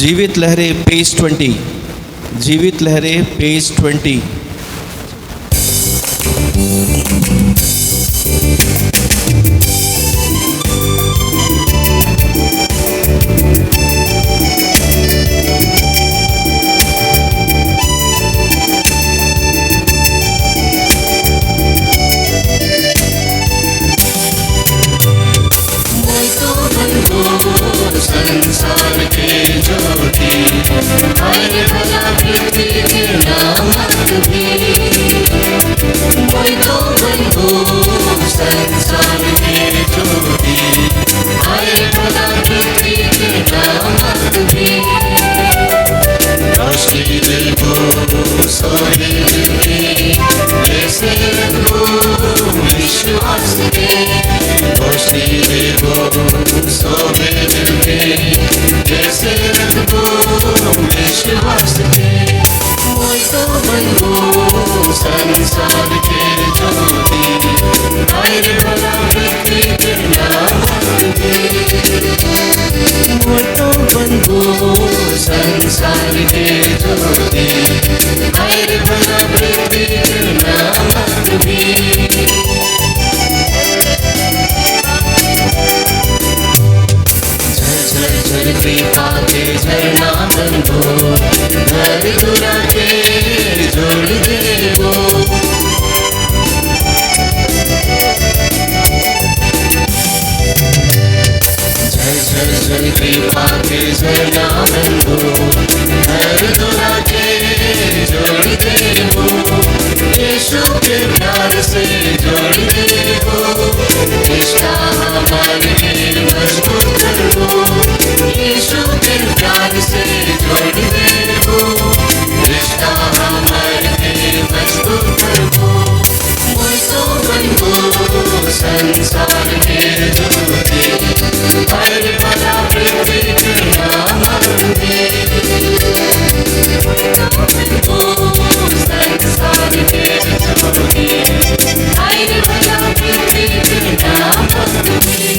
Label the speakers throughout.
Speaker 1: जीवित लहरें पेज 20। जीवित लहरें पेज 20।
Speaker 2: संसार के ज्योति हर भला पृथ्वी के नामक भी कोई तो बंधु संसार के ज्योति हर भला पृथ्वी के नामक भी रोशनी दिल को सोने दे जैसे रखो विश्वास के रोशनी दिल को सोने जैसे रखो विश्वास के कोई तो बंधु संसार के ज्योति हर भला पृथ्वी के नामक कोई तो बंधु संसार के ज्योति हर भला पृथ्वी के नामक भी कृपा के झरना बंधो घर दुरा के जोड़ दे वो झर झर कृपा के झरना बंधो घर दुरा के जोड़ दे वो यीशु के प्यार से जोड़ दे वो रिश्ता हमारे मजबूत कर दो यीशु के प्यार से जोड़ दे वो रिश्ता हमारे मजबूत कर दो कोई तो बंधु संसार के ज्योति हर भला पृथ्वी के नामक भी संसार के ज्योति हर भला पृथ्वी के नामक भी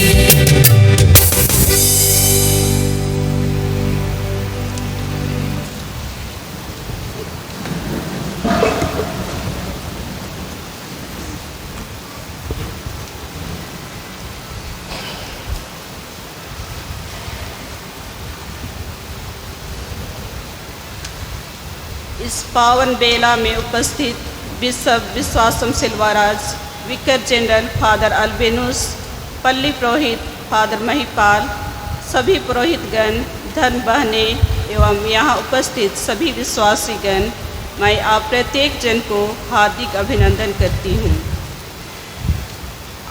Speaker 3: इस पावन बेला में उपस्थित बिशप विश्वासम सिल्वाराज, विकर जनरल फादर अल्बेनुस, पल्ली पुरोहित फादर महिपाल, सभी पुरोहितगण, धर्म बहनें एवं यहाँ उपस्थित सभी विश्वासीगण, मैं आप प्रत्येक जन को हार्दिक अभिनंदन करती हूँ।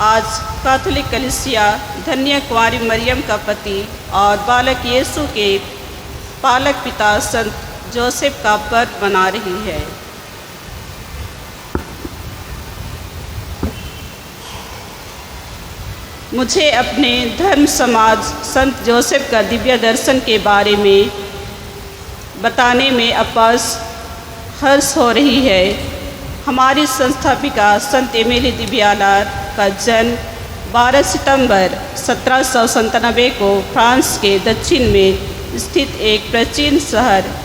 Speaker 3: आज कैथोलिक कलीसिया धन्य कुंवारी मरियम का पति और बालक यीशु के पालक पिता संत जोसेफ का पर्व मना रही है। मुझे अपने धर्म समाज संत जोसेफ का दिव्य दर्शन के बारे में बताने में अपार हर्ष हो रही है। हमारी संस्थापिका संत एमिली दिव्यालार का जन्म 12 सितंबर 1797 को फ्रांस के दक्षिण में स्थित एक प्राचीन शहर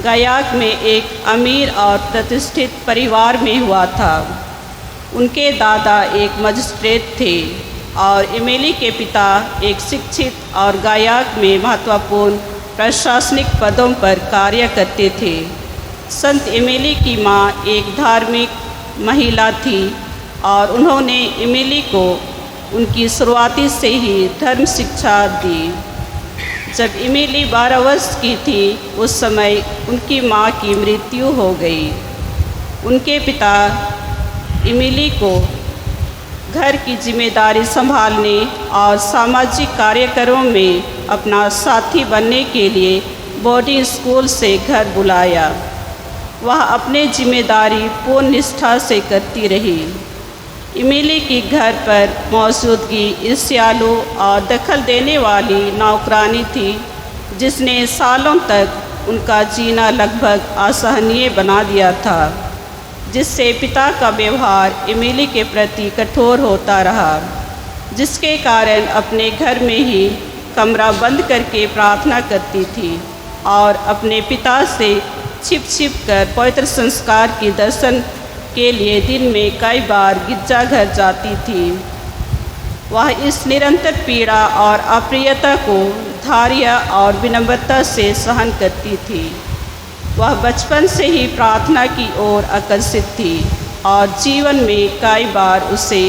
Speaker 3: गायाक में एक अमीर और प्रतिष्ठित परिवार में हुआ था। उनके दादा एक मजिस्ट्रेट थे और एमिली के पिता एक शिक्षित और गायाक में महत्वपूर्ण प्रशासनिक पदों पर कार्य करते थे। संत एमिली की मां एक धार्मिक महिला थी और उन्होंने एमिली को उनकी शुरुआती से ही धर्म शिक्षा दी। जब एमिली 12 वर्ष की थी उस समय उनकी मां की मृत्यु हो गई। उनके पिता एमिली को घर की जिम्मेदारी संभालने और सामाजिक कार्यक्रमों में अपना साथी बनने के लिए बोर्डिंग स्कूल से घर बुलाया। वह अपनी जिम्मेदारी पूर्ण निष्ठा से करती रही। एमिली की घर पर मौजूदगी ईर्ष्यालु और दखल देने वाली नौकरानी थी, जिसने सालों तक उनका जीना लगभग असहनीय बना दिया था, जिससे पिता का व्यवहार एमिली के प्रति कठोर होता रहा, जिसके कारण अपने घर में ही कमरा बंद करके प्रार्थना करती थी। और अपने पिता से छिप छिप कर पवित्र संस्कार के दर्शन के लिए दिन में कई बार गिरजाघर जाती थी। वह इस निरंतर पीड़ा और अप्रियता को धैर्य और विनम्रता से सहन करती थी। वह बचपन से ही प्रार्थना की ओर आकर्षित थी और जीवन में कई बार उसे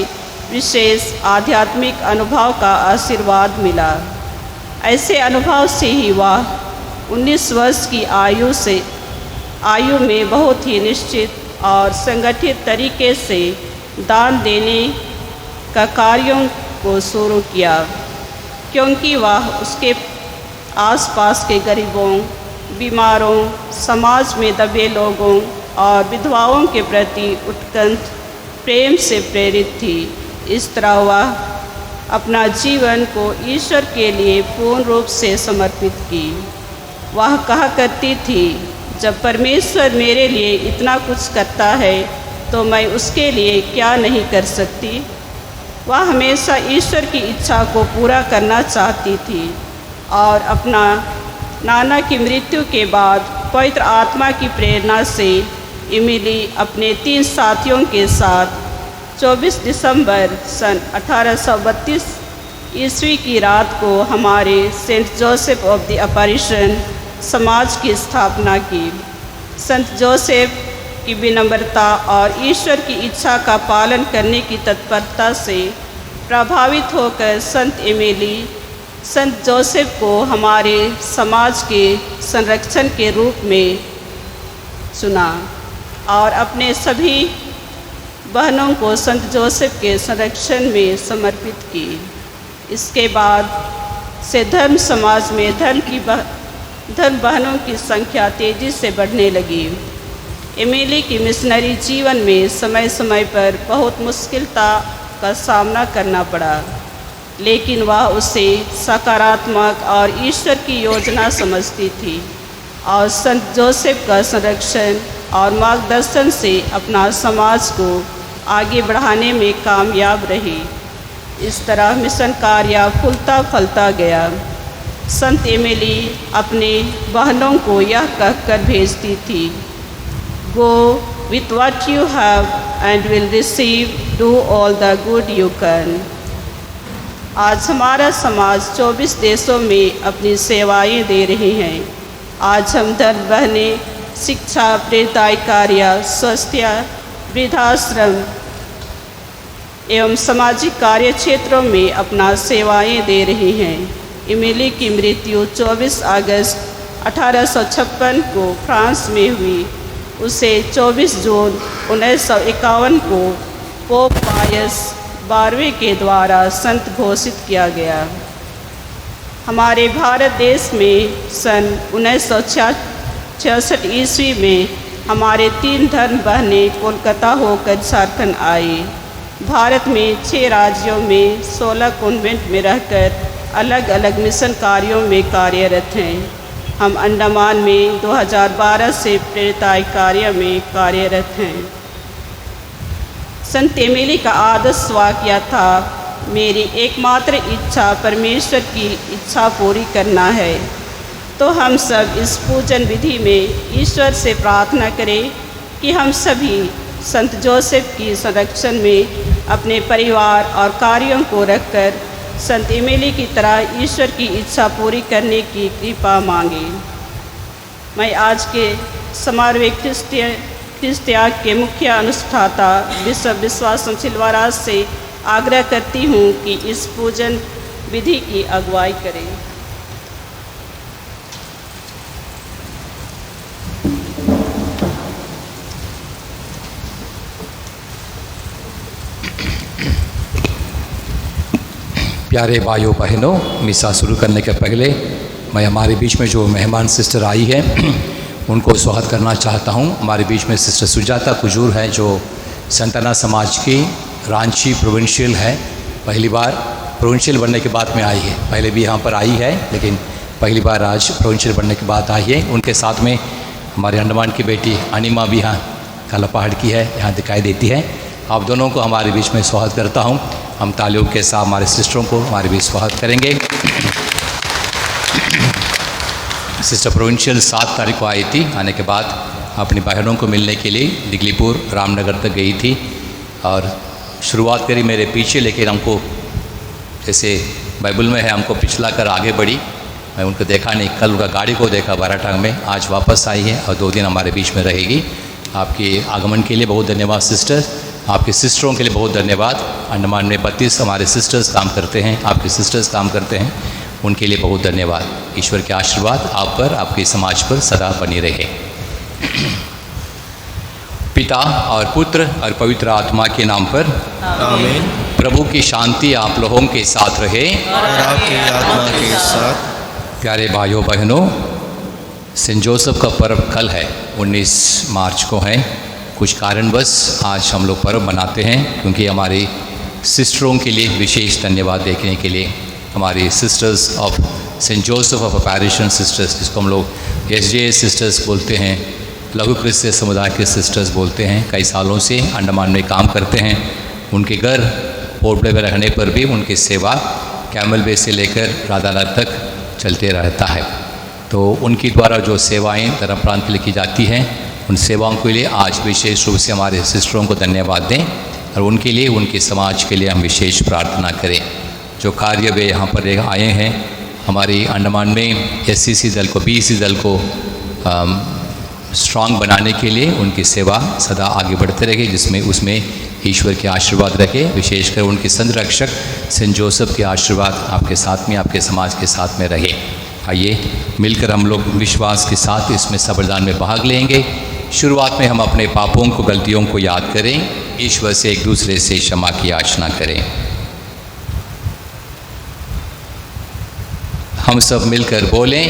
Speaker 3: विशेष आध्यात्मिक अनुभव का आशीर्वाद मिला। ऐसे अनुभव से ही वह 19 वर्ष की आयु में बहुत ही निश्चित और संगठित तरीके से दान देने का कार्यों को शुरू किया, क्योंकि वह उसके आसपास के गरीबों, बीमारों, समाज में दबे लोगों और विधवाओं के प्रति उत्कंठ प्रेम से प्रेरित थी। इस तरह वह अपना जीवन को ईश्वर के लिए पूर्ण रूप से समर्पित की। वह कहा करती थी, जब परमेश्वर मेरे लिए इतना कुछ करता है तो मैं उसके लिए क्या नहीं कर सकती। वह हमेशा ईश्वर की इच्छा को पूरा करना चाहती थी और अपना नाना की मृत्यु के बाद पवित्र आत्मा की प्रेरणा से एमिली अपने 3 साथियों के साथ 24 दिसंबर सन 1832 ईस्वी की रात को हमारे सेंट जोसेफ ऑफ द अपैरिशन समाज की स्थापना की। संत जोसेफ की विनम्रता और ईश्वर की इच्छा का पालन करने की तत्परता से प्रभावित होकर संत एमिली संत जोसेफ को हमारे समाज के संरक्षण के रूप में चुना और अपने सभी बहनों को संत जोसेफ के संरक्षण में समर्पित की। इसके बाद से धर्म समाज में धर्म बहनों की संख्या तेज़ी से बढ़ने लगी। एमिली की मिशनरी जीवन में समय समय पर बहुत मुश्किलता का सामना करना पड़ा, लेकिन वह उसे सकारात्मक और ईश्वर की योजना समझती थी और संत जोसेफ का संरक्षण और मार्गदर्शन से अपना समाज को आगे बढ़ाने में कामयाब रही। इस तरह मिशन कार्य फूलता फलता गया। संत एमिली अपने बहनों को यह कहकर भेजती थी, go with what you have and will receive, do all the good you can. आज हमारा समाज 24 देशों में अपनी सेवाएं दे रही हैं। आज हम धर्म बहनें शिक्षा, प्रेरिताई कार्य, स्वास्थ्य, वृद्धाश्रम एवं सामाजिक कार्य क्षेत्रों में अपना सेवाएं दे रही हैं। एमिली की मृत्यु 24 अगस्त 1856 को फ्रांस में हुई। उसे 24 जून 1951 को पोप पायस 12वें के द्वारा संत घोषित किया गया। हमारे भारत देश में सन 1966 ईस्वी में हमारे 3 धर्म बहनें कोलकाता होकर झारखंड आई। भारत में 6 राज्यों में 16 कॉन्वेंट में रहकर अलग अलग मिशन कार्यों में कार्यरत हैं। हम अंडमान में 2012 से प्रेरिताई कार्य में कार्यरत हैं। संत एमिली का आदर्श वाक्य था, मेरी एकमात्र इच्छा परमेश्वर की इच्छा पूरी करना है। तो हम सब इस पूजन विधि में ईश्वर से प्रार्थना करें कि हम सभी संत जोसेफ की संरक्षण में अपने परिवार और कार्यों को रखकर संत एमिली की तरह ईश्वर की इच्छा पूरी करने की कृपा मांगे। मैं आज के समारोह क्रिस्तियाग के मुख्य अनुष्ठाता बिशप विश्वास सिल्वाराज से आग्रह करती हूँ कि इस पूजन विधि की अगुवाई करें।
Speaker 4: प्यारे भाइयों बहनों, मिसा शुरू करने के पहले मैं हमारे बीच में जो मेहमान सिस्टर आई है उनको स्वागत करना चाहता हूं। हमारे बीच में सिस्टर सुजाता कुजूर है जो संताना समाज की रांची प्रोविंशियल है। पहली बार प्रोविंशियल बनने के बाद में आई है। पहले भी यहाँ पर आई है लेकिन पहली बार आज प्रोविंशियल बनने के बाद आई है। उनके साथ में हमारे अंडमान की बेटी अनिमा भी यहाँ काला पहाड़ की है, यहाँ दिखाई देती है। आप दोनों को हमारे बीच में स्वागत करता हूँ। हम तालियों के साथ हमारे सिस्टरों को हमारे बीच स्वागत करेंगे। सिस्टर प्रोविंशियल 7 तारीख को आई थी। आने के बाद अपनी बहनों को मिलने के लिए दिगलीपुर रामनगर तक गई थी और शुरुआत करी मेरे पीछे, लेकिन हमको जैसे बाइबल में है हमको पिछला कर आगे बढ़ी। मैं उनको देखा नहीं, कल उनका गाड़ी को देखा बाराटांग में, आज वापस आई है और 2 दिन हमारे बीच में रहेगी। आपके आगमन के लिए बहुत धन्यवाद सिस्टर, आपके सिस्टरों के लिए बहुत धन्यवाद। अंडमान में 32 हमारे सिस्टर्स काम करते हैं, आपके सिस्टर्स काम करते हैं, उनके लिए बहुत धन्यवाद। ईश्वर के आशीर्वाद आप पर, आपके समाज पर सदा बनी रहे। पिता और पुत्र और पवित्र आत्मा के नाम पर
Speaker 1: आमीन।
Speaker 4: प्रभु की शांति आप लोगों के साथ रहे
Speaker 1: और आपकी आत्मा के साथ।
Speaker 4: प्यारे भाइयों बहनों, सेंट जोसेफ का पर्व कल है, 19 मार्च को है। कुछ कारणवश आज हम लोग पर्व मनाते हैं, क्योंकि हमारी सिस्टरों के लिए विशेष धन्यवाद देखने के लिए हमारी Sisters of Saint Joseph of Apparition sisters, जिसको हम लोग SJA सिस्टर्स बोलते हैं, लघु क्रिस्तीय समुदाय के सिस्टर्स बोलते हैं, कई सालों से अंडमान में काम करते हैं। उनके घर पोर्ट ब्लेयर में रहने पर भी उनकी सेवा कैमल बे से लेकर राधानगर तक चलते रहता है। तो उनकी द्वारा जो सेवाएं धर्म प्रांत के लिए की जाती हैं, उन सेवाओं के लिए आज विशेष रूप से हमारे सिस्टरों को धन्यवाद दें और उनके लिए, उनके समाज के लिए हम विशेष प्रार्थना करें। जो कार्य वे यहाँ पर आए हैं, हमारी अंडमान में SCC दल को, BEC दल को स्ट्रांग बनाने के लिए उनकी सेवा सदा आगे बढ़ते रहे, जिसमें उसमें ईश्वर के आशीर्वाद रखे। विशेषकर उनके संरक्षक सेंट जोसेफ के आशीर्वाद आपके साथ में, आपके समाज के साथ में रहे। आइए मिलकर हम लोग विश्वास के साथ इसमें सबरदान में भाग लेंगे। शुरुआत में हम अपने पापों को, गलतियों को याद करें, ईश्वर से एक दूसरे से क्षमा की याचना करें। हम सब मिलकर बोलें,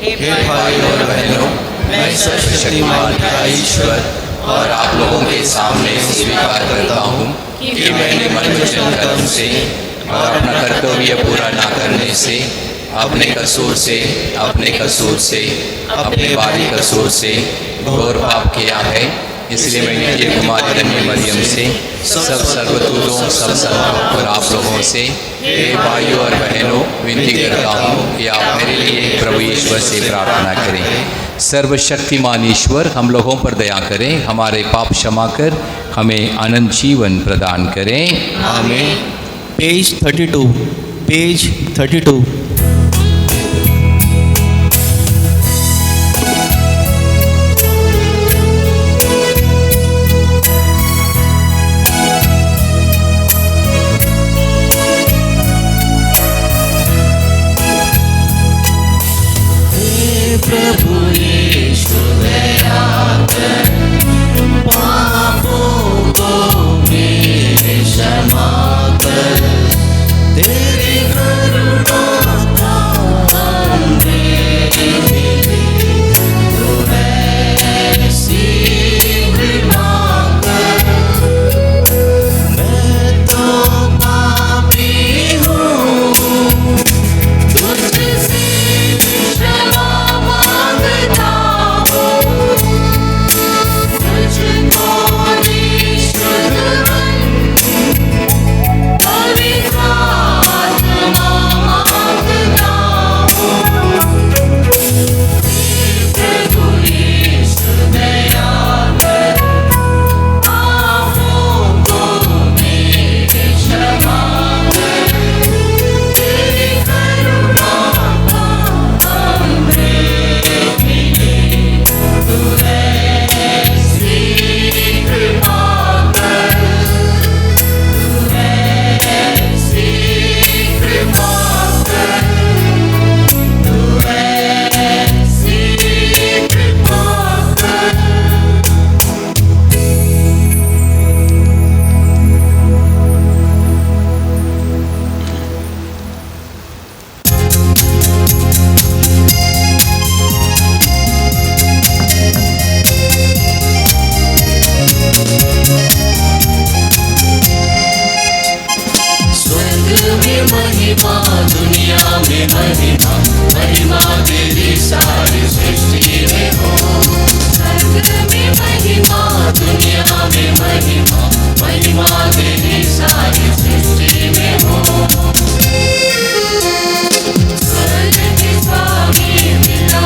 Speaker 1: हे भाई और बहनों, मैं सर्वशक्तिमान का ईश्वर और आप लोगों के सामने स्वीकार करता हूँ कि मैंने मन वचन कर्म से और अपना कर्तव्य पूरा न करने से, अपने कसूर से, अपने बारी कसूर से घोर पाप किया है। इसलिए मैं नित्य कुमारी धन्य मरियम से, सब सर्वदूतों, सब संतों और आप लोगों से, हे भाइयों और बहनों, विनती करता हूँ कि आप मेरे लिए प्रभु ईश्वर से प्रार्थना करें। सर्वशक्तिमान ईश्वर हम लोगों पर दया करें, हमारे पाप क्षमा कर हमें अनंत जीवन प्रदान करें। आमीन। पेज 32।
Speaker 2: प्रभु यीशु दया कर, पापों को मेरे क्षमा कर, तेरी करुणा का हमें मिले, तो ऐसी कृपा कर। मैं तो पापी हूँ, तुझसे क्षमा मांगता हूँ, मुझको निःशुद्ध मन, पवित्र आत्मा मांगता हूँ। प्रभु यीशु दया कर, पापों को मेरे क्षमा कर, तेरी करुणा का हमें मिले, तू ऐसी कृपा कर, तू ऐसी कृपा कर, तू ऐसी कृपा कर। स्वर्ग में महिमा, दुनिया में महिमा, महिमा तेरी सारी सृष्टि में हो। स्वर्ग में महिमा, दुनिया में महिमा, महिमा तेरी सारी सृष्टि में हो। स्वर्ग के स्वामी पिता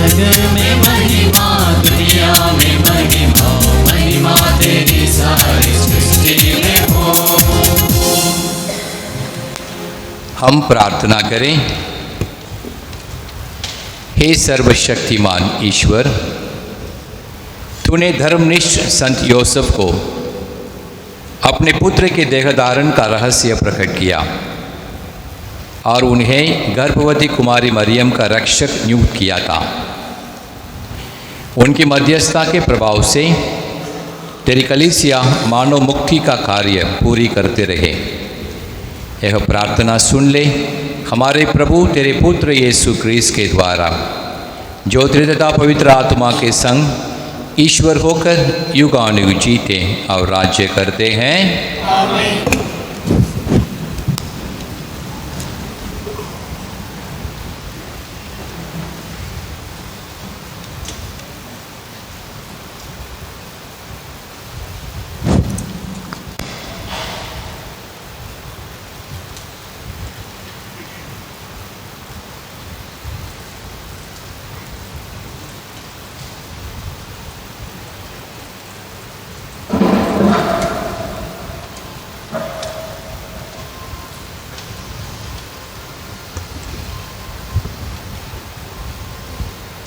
Speaker 2: स्वर्ग में महिमा, दुनिया में महिमा, महिमा तेरी सारी सृष्टि में हो।
Speaker 4: हम प्रार्थना करें। हे सर्वशक्तिमान ईश्वर, तूने धर्मनिष्ठ संत योसेफ को अपने पुत्र के देहधारण का रहस्य प्रकट किया और उन्हें गर्भवती कुमारी मरियम का रक्षक नियुक्त किया था। उनकी मध्यस्थता के प्रभाव से तेरी कलीसिया मानव मुक्ति का कार्य पूरी करते रहे। यह प्रार्थना सुन ले हमारे प्रभु तेरे पुत्र यीशु क्रिस्त के द्वारा, जो त्रित्वता पवित्र आत्मा के संग ईश्वर होकर युगानुयुग जीते और राज्य करते हैं।
Speaker 2: आमीन।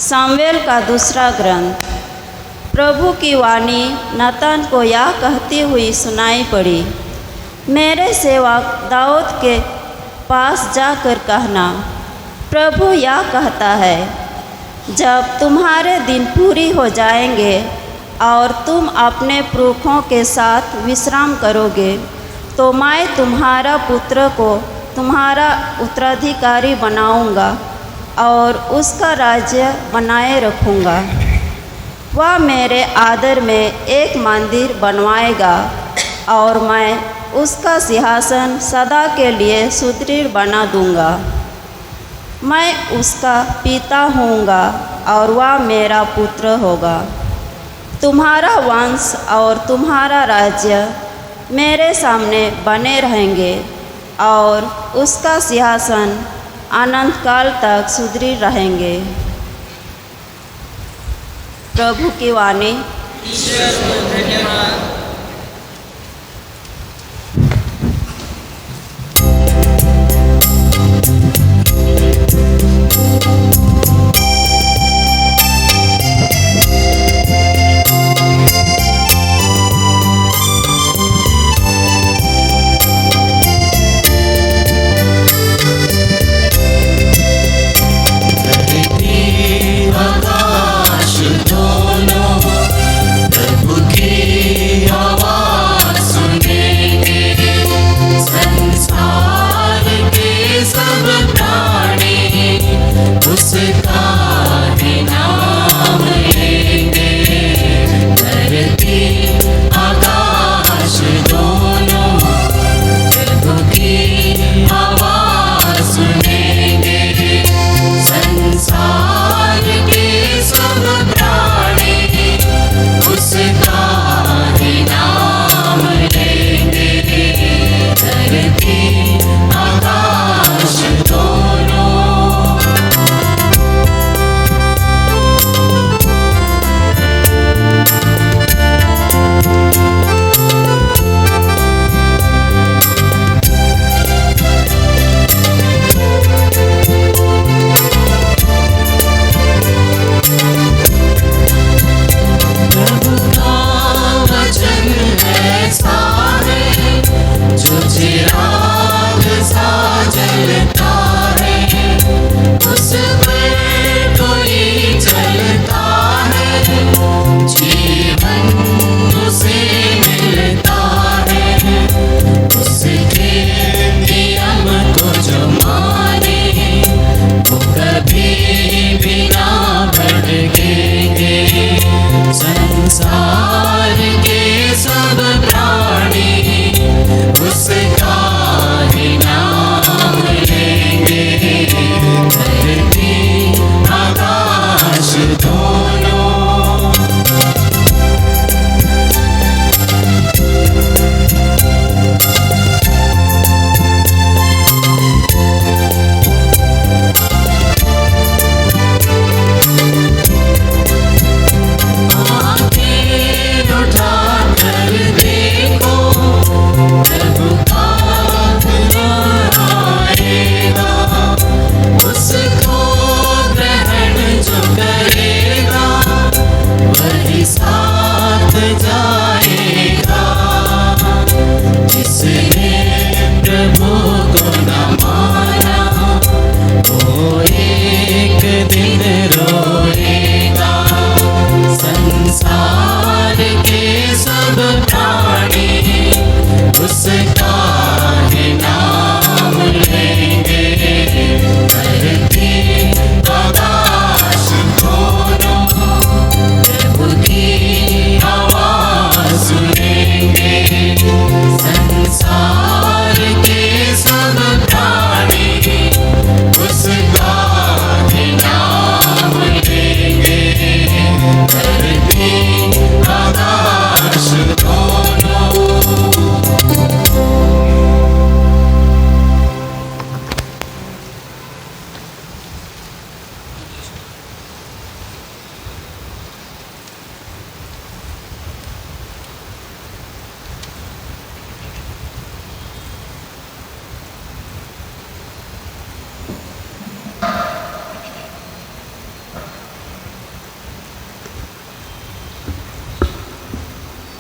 Speaker 5: सामुएल का दूसरा ग्रंथ। प्रभु की वाणी नातान को यह कहती हुई सुनाई पड़ी, मेरे सेवक दाऊद के पास जाकर कहना, प्रभु यह कहता है, जब तुम्हारे दिन पूरी हो जाएंगे और तुम अपने पुरखों के साथ विश्राम करोगे, तो मैं तुम्हारा पुत्र को तुम्हारा उत्तराधिकारी बनाऊंगा और उसका राज्य बनाए रखूँगा। वह मेरे आदर में एक मंदिर बनवाएगा और मैं उसका सिंहासन सदा के लिए सुदृढ़ बना दूँगा। मैं उसका पिता होऊंगा और वह मेरा पुत्र होगा। तुम्हारा वंश और तुम्हारा राज्य मेरे सामने बने रहेंगे और उसका सिंहासन अनंत काल तक सुदृढ़ रहेंगे। प्रभु की वाणी।
Speaker 2: आकाश दोनों प्रभु की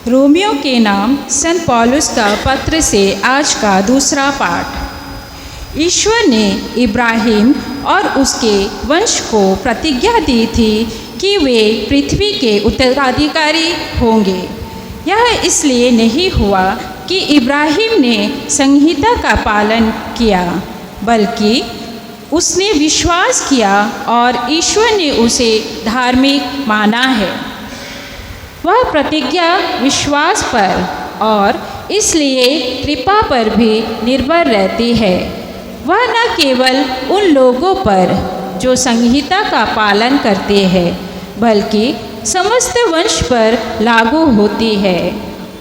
Speaker 6: रोमियो के नाम संत पौलुस का पत्र से आज का दूसरा पाठ। ईश्वर ने इब्राहिम और उसके वंश को प्रतिज्ञा दी थी कि वे पृथ्वी के उत्तराधिकारी होंगे। यह इसलिए नहीं हुआ कि इब्राहिम ने संहिता का पालन किया, बल्कि उसने विश्वास किया और ईश्वर ने उसे धार्मिक माना है। वह प्रतिज्ञा विश्वास पर और इसलिए कृपा पर भी निर्भर रहती है। वह न केवल उन लोगों पर जो संहिता का पालन करते हैं, बल्कि समस्त वंश पर लागू होती है,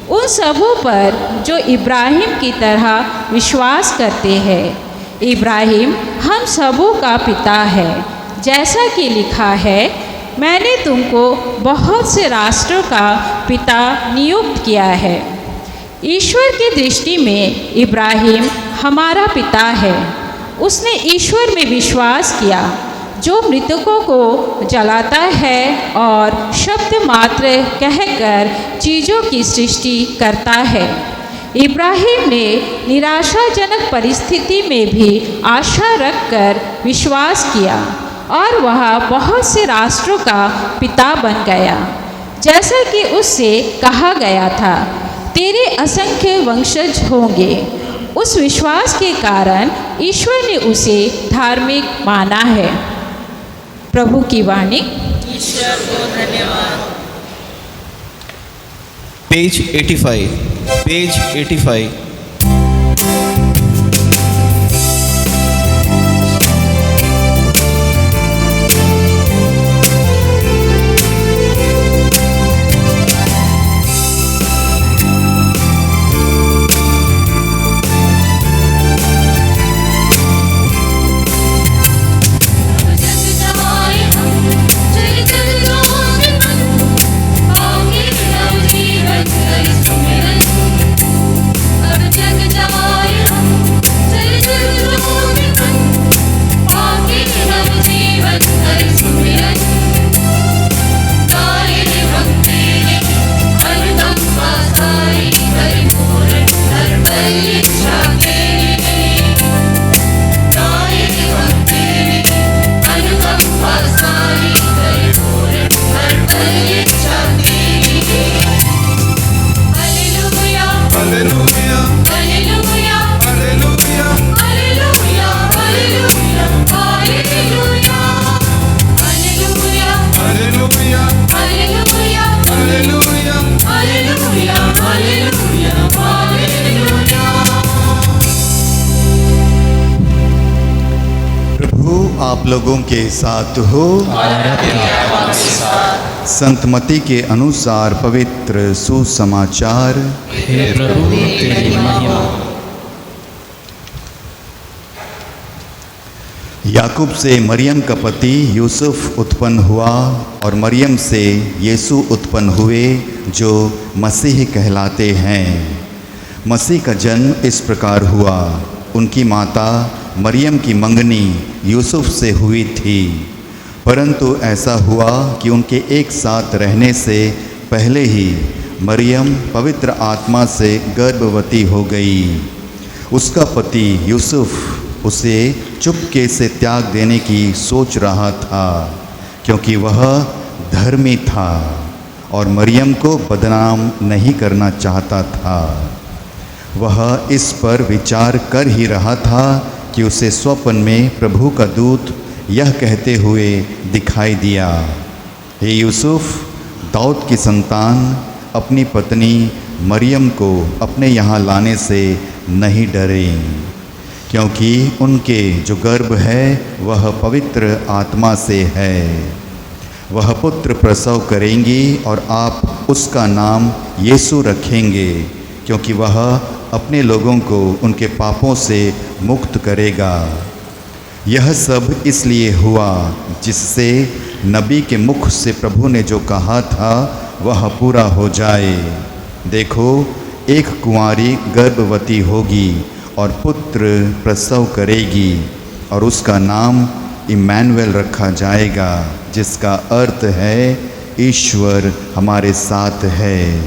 Speaker 6: उन सबों पर जो इब्राहिम की तरह विश्वास करते हैं। इब्राहिम हम सबों का पिता है, जैसा कि लिखा है, मैंने तुमको बहुत से राष्ट्रों का पिता नियुक्त किया है। ईश्वर की दृष्टि में इब्राहिम हमारा पिता है। उसने ईश्वर में विश्वास किया, जो मृतकों को जलाता है और शब्द मात्र कहकर चीज़ों की सृष्टि करता है। इब्राहिम ने निराशाजनक परिस्थिति में भी आशा रखकर विश्वास किया और वह बहुत से राष्ट्रों का पिता बन गया, जैसा कि उससे कहा गया था, तेरे असंख्य वंशज होंगे। उस विश्वास के कारण ईश्वर ने उसे धार्मिक माना है। प्रभु की वाणी।
Speaker 3: ईश्वर को धन्यवाद।
Speaker 1: पेज 85।
Speaker 7: आप लोगों के साथ हो। संत मत्ती के अनुसार पवित्र सुसमाचार।
Speaker 2: हे प्रभु तेरी महिमा।
Speaker 7: याकूब से मरियम का पति यूसुफ उत्पन्न हुआ और मरियम से यीशु उत्पन्न हुए, जो मसीह कहलाते हैं। मसीह का जन्म इस प्रकार हुआ। उनकी माता मरियम की मंगनी यूसुफ से हुई थी, परंतु ऐसा हुआ कि उनके एक साथ रहने से पहले ही मरियम पवित्र आत्मा से गर्भवती हो गई। उसका पति यूसुफ उसे चुपके से त्याग देने की सोच रहा था, क्योंकि वह धर्मी था और मरियम को बदनाम नहीं करना चाहता था। वह इस पर विचार कर ही रहा था कि उसे स्वप्न में प्रभु का दूत यह कहते हुए दिखाई दिया, हे यूसुफ, दाऊद की संतान, अपनी पत्नी मरियम को अपने यहाँ लाने से नहीं डरें, क्योंकि उनके जो गर्भ है वह पवित्र आत्मा से है। वह पुत्र प्रसव करेंगी और आप उसका नाम यीशु रखेंगे, क्योंकि वह अपने लोगों को उनके पापों से मुक्त करेगा। यह सब इसलिए हुआ जिससे नबी के मुख से प्रभु ने जो कहा था वह पूरा हो जाए। देखो, एक कुंवारी गर्भवती होगी और पुत्र प्रसव करेगी और उसका नाम इम्मानुएल रखा जाएगा, जिसका अर्थ है ईश्वर हमारे साथ है।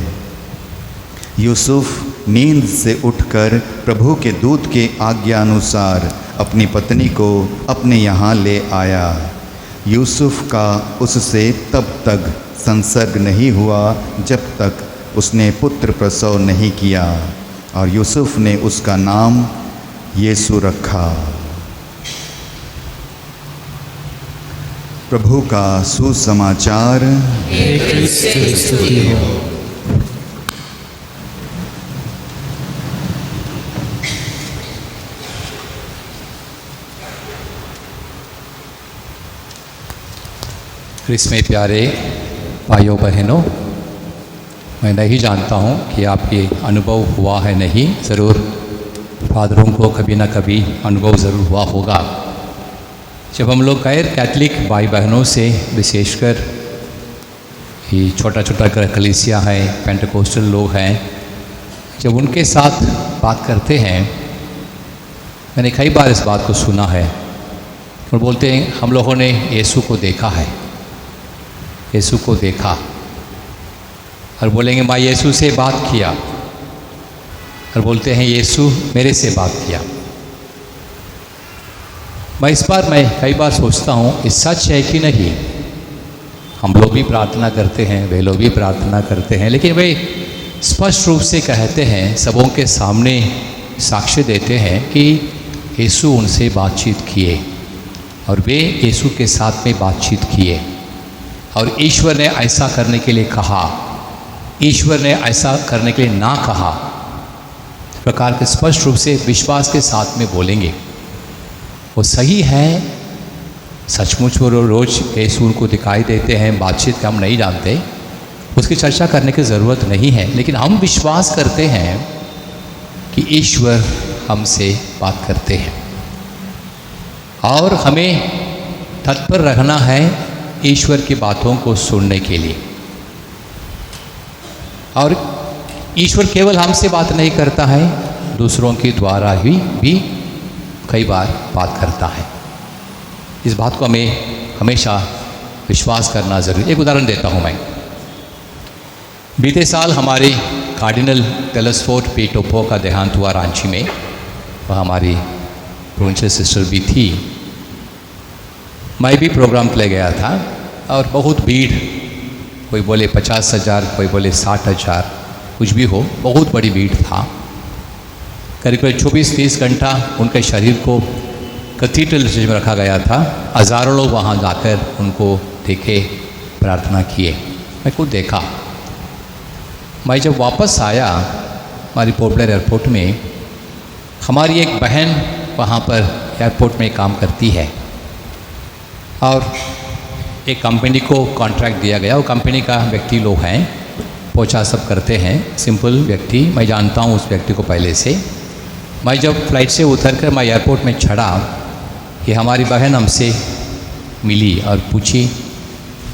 Speaker 7: यूसुफ नींद से उठकर प्रभु के दूत के आज्ञा अनुसार अपनी पत्नी को अपने यहाँ ले आया। यूसुफ का उससे तब तक संसर्ग नहीं हुआ जब तक उसने पुत्र प्रसव नहीं किया, और यूसुफ ने उसका नाम यीशु रखा। प्रभु का सुसमाचार।
Speaker 2: स्तुति हो।
Speaker 4: क्रिस में प्यारे भाइयों बहनों, मैं नहीं जानता हूँ कि आपके अनुभव हुआ है नहीं, ज़रूर फादरों को कभी ना कभी अनुभव ज़रूर हुआ होगा। जब हम लोग गैर कैथलिक भाई बहनों से, विशेषकर ये छोटा छोटा कलीसिया है, पेंटेकोस्टल लोग हैं, जब उनके साथ बात करते हैं, मैंने कई बार इस बात को सुना है। और बोलते हैं हम लोगों ने यीशु को देखा है, यीशु को देखा, और बोलेंगे मैं यीशु से बात किया, और बोलते हैं यीशु मेरे से बात किया। मैं कई बार सोचता हूँ ये सच है कि नहीं। हम लोग भी प्रार्थना करते हैं, वे लोग भी प्रार्थना करते हैं, लेकिन वे स्पष्ट रूप से कहते हैं, सबों के सामने साक्ष्य देते हैं कि यीशु उनसे बातचीत किए और वे यीशु के साथ में बातचीत किए, और ईश्वर ने ऐसा करने के लिए कहा, ईश्वर ने ऐसा करने के लिए ना कहा। इस प्रकार के स्पष्ट रूप से विश्वास के साथ में बोलेंगे। वो सही है, सचमुच वो रोज़ यीशु को दिखाई देते हैं, बातचीत का हम नहीं जानते, उसकी चर्चा करने की ज़रूरत नहीं है, लेकिन हम विश्वास करते हैं कि ईश्वर हमसे बात करते हैं, और हमें तत्पर रहना है ईश्वर की बातों को सुनने के लिए। और ईश्वर केवल हमसे बात नहीं करता है, दूसरों के द्वारा ही भी कई बार बात करता है। इस बात को हमें हमेशा विश्वास करना ज़रूरी। एक उदाहरण देता हूँ मैं। बीते साल हमारे कार्डिनल टेलेस्फोर्ड पी टोपो का देहांत हुआ रांची में, वह हमारी प्रोविंशियल सिस्टर भी थी। मैं भी प्रोग्राम के लिए गया था, और बहुत भीड़, कोई बोले 50,000, कोई बोले 60,000, कुछ भी हो, बहुत बड़ी भीड़ था। करीब 24-30 घंटा उनके शरीर को कैथेड्रल में रखा गया था। हज़ारों लोग वहाँ जाकर उनको देखे, प्रार्थना किए। मैं खुद देखा। मैं जब वापस आया हमारी पोर्टब्लेयर एयरपोर्ट में, हमारी एक बहन वहाँ पर एयरपोर्ट में काम करती है, और एक कंपनी को कॉन्ट्रैक्ट दिया गया। वो कंपनी का व्यक्ति लोग हैं, पोछा सब करते हैं, सिंपल व्यक्ति। मैं जानता हूँ उस व्यक्ति को पहले से। मैं जब फ्लाइट से उतरकर मैं एयरपोर्ट में चढ़ा कि हमारी बहन हमसे मिली और पूछी,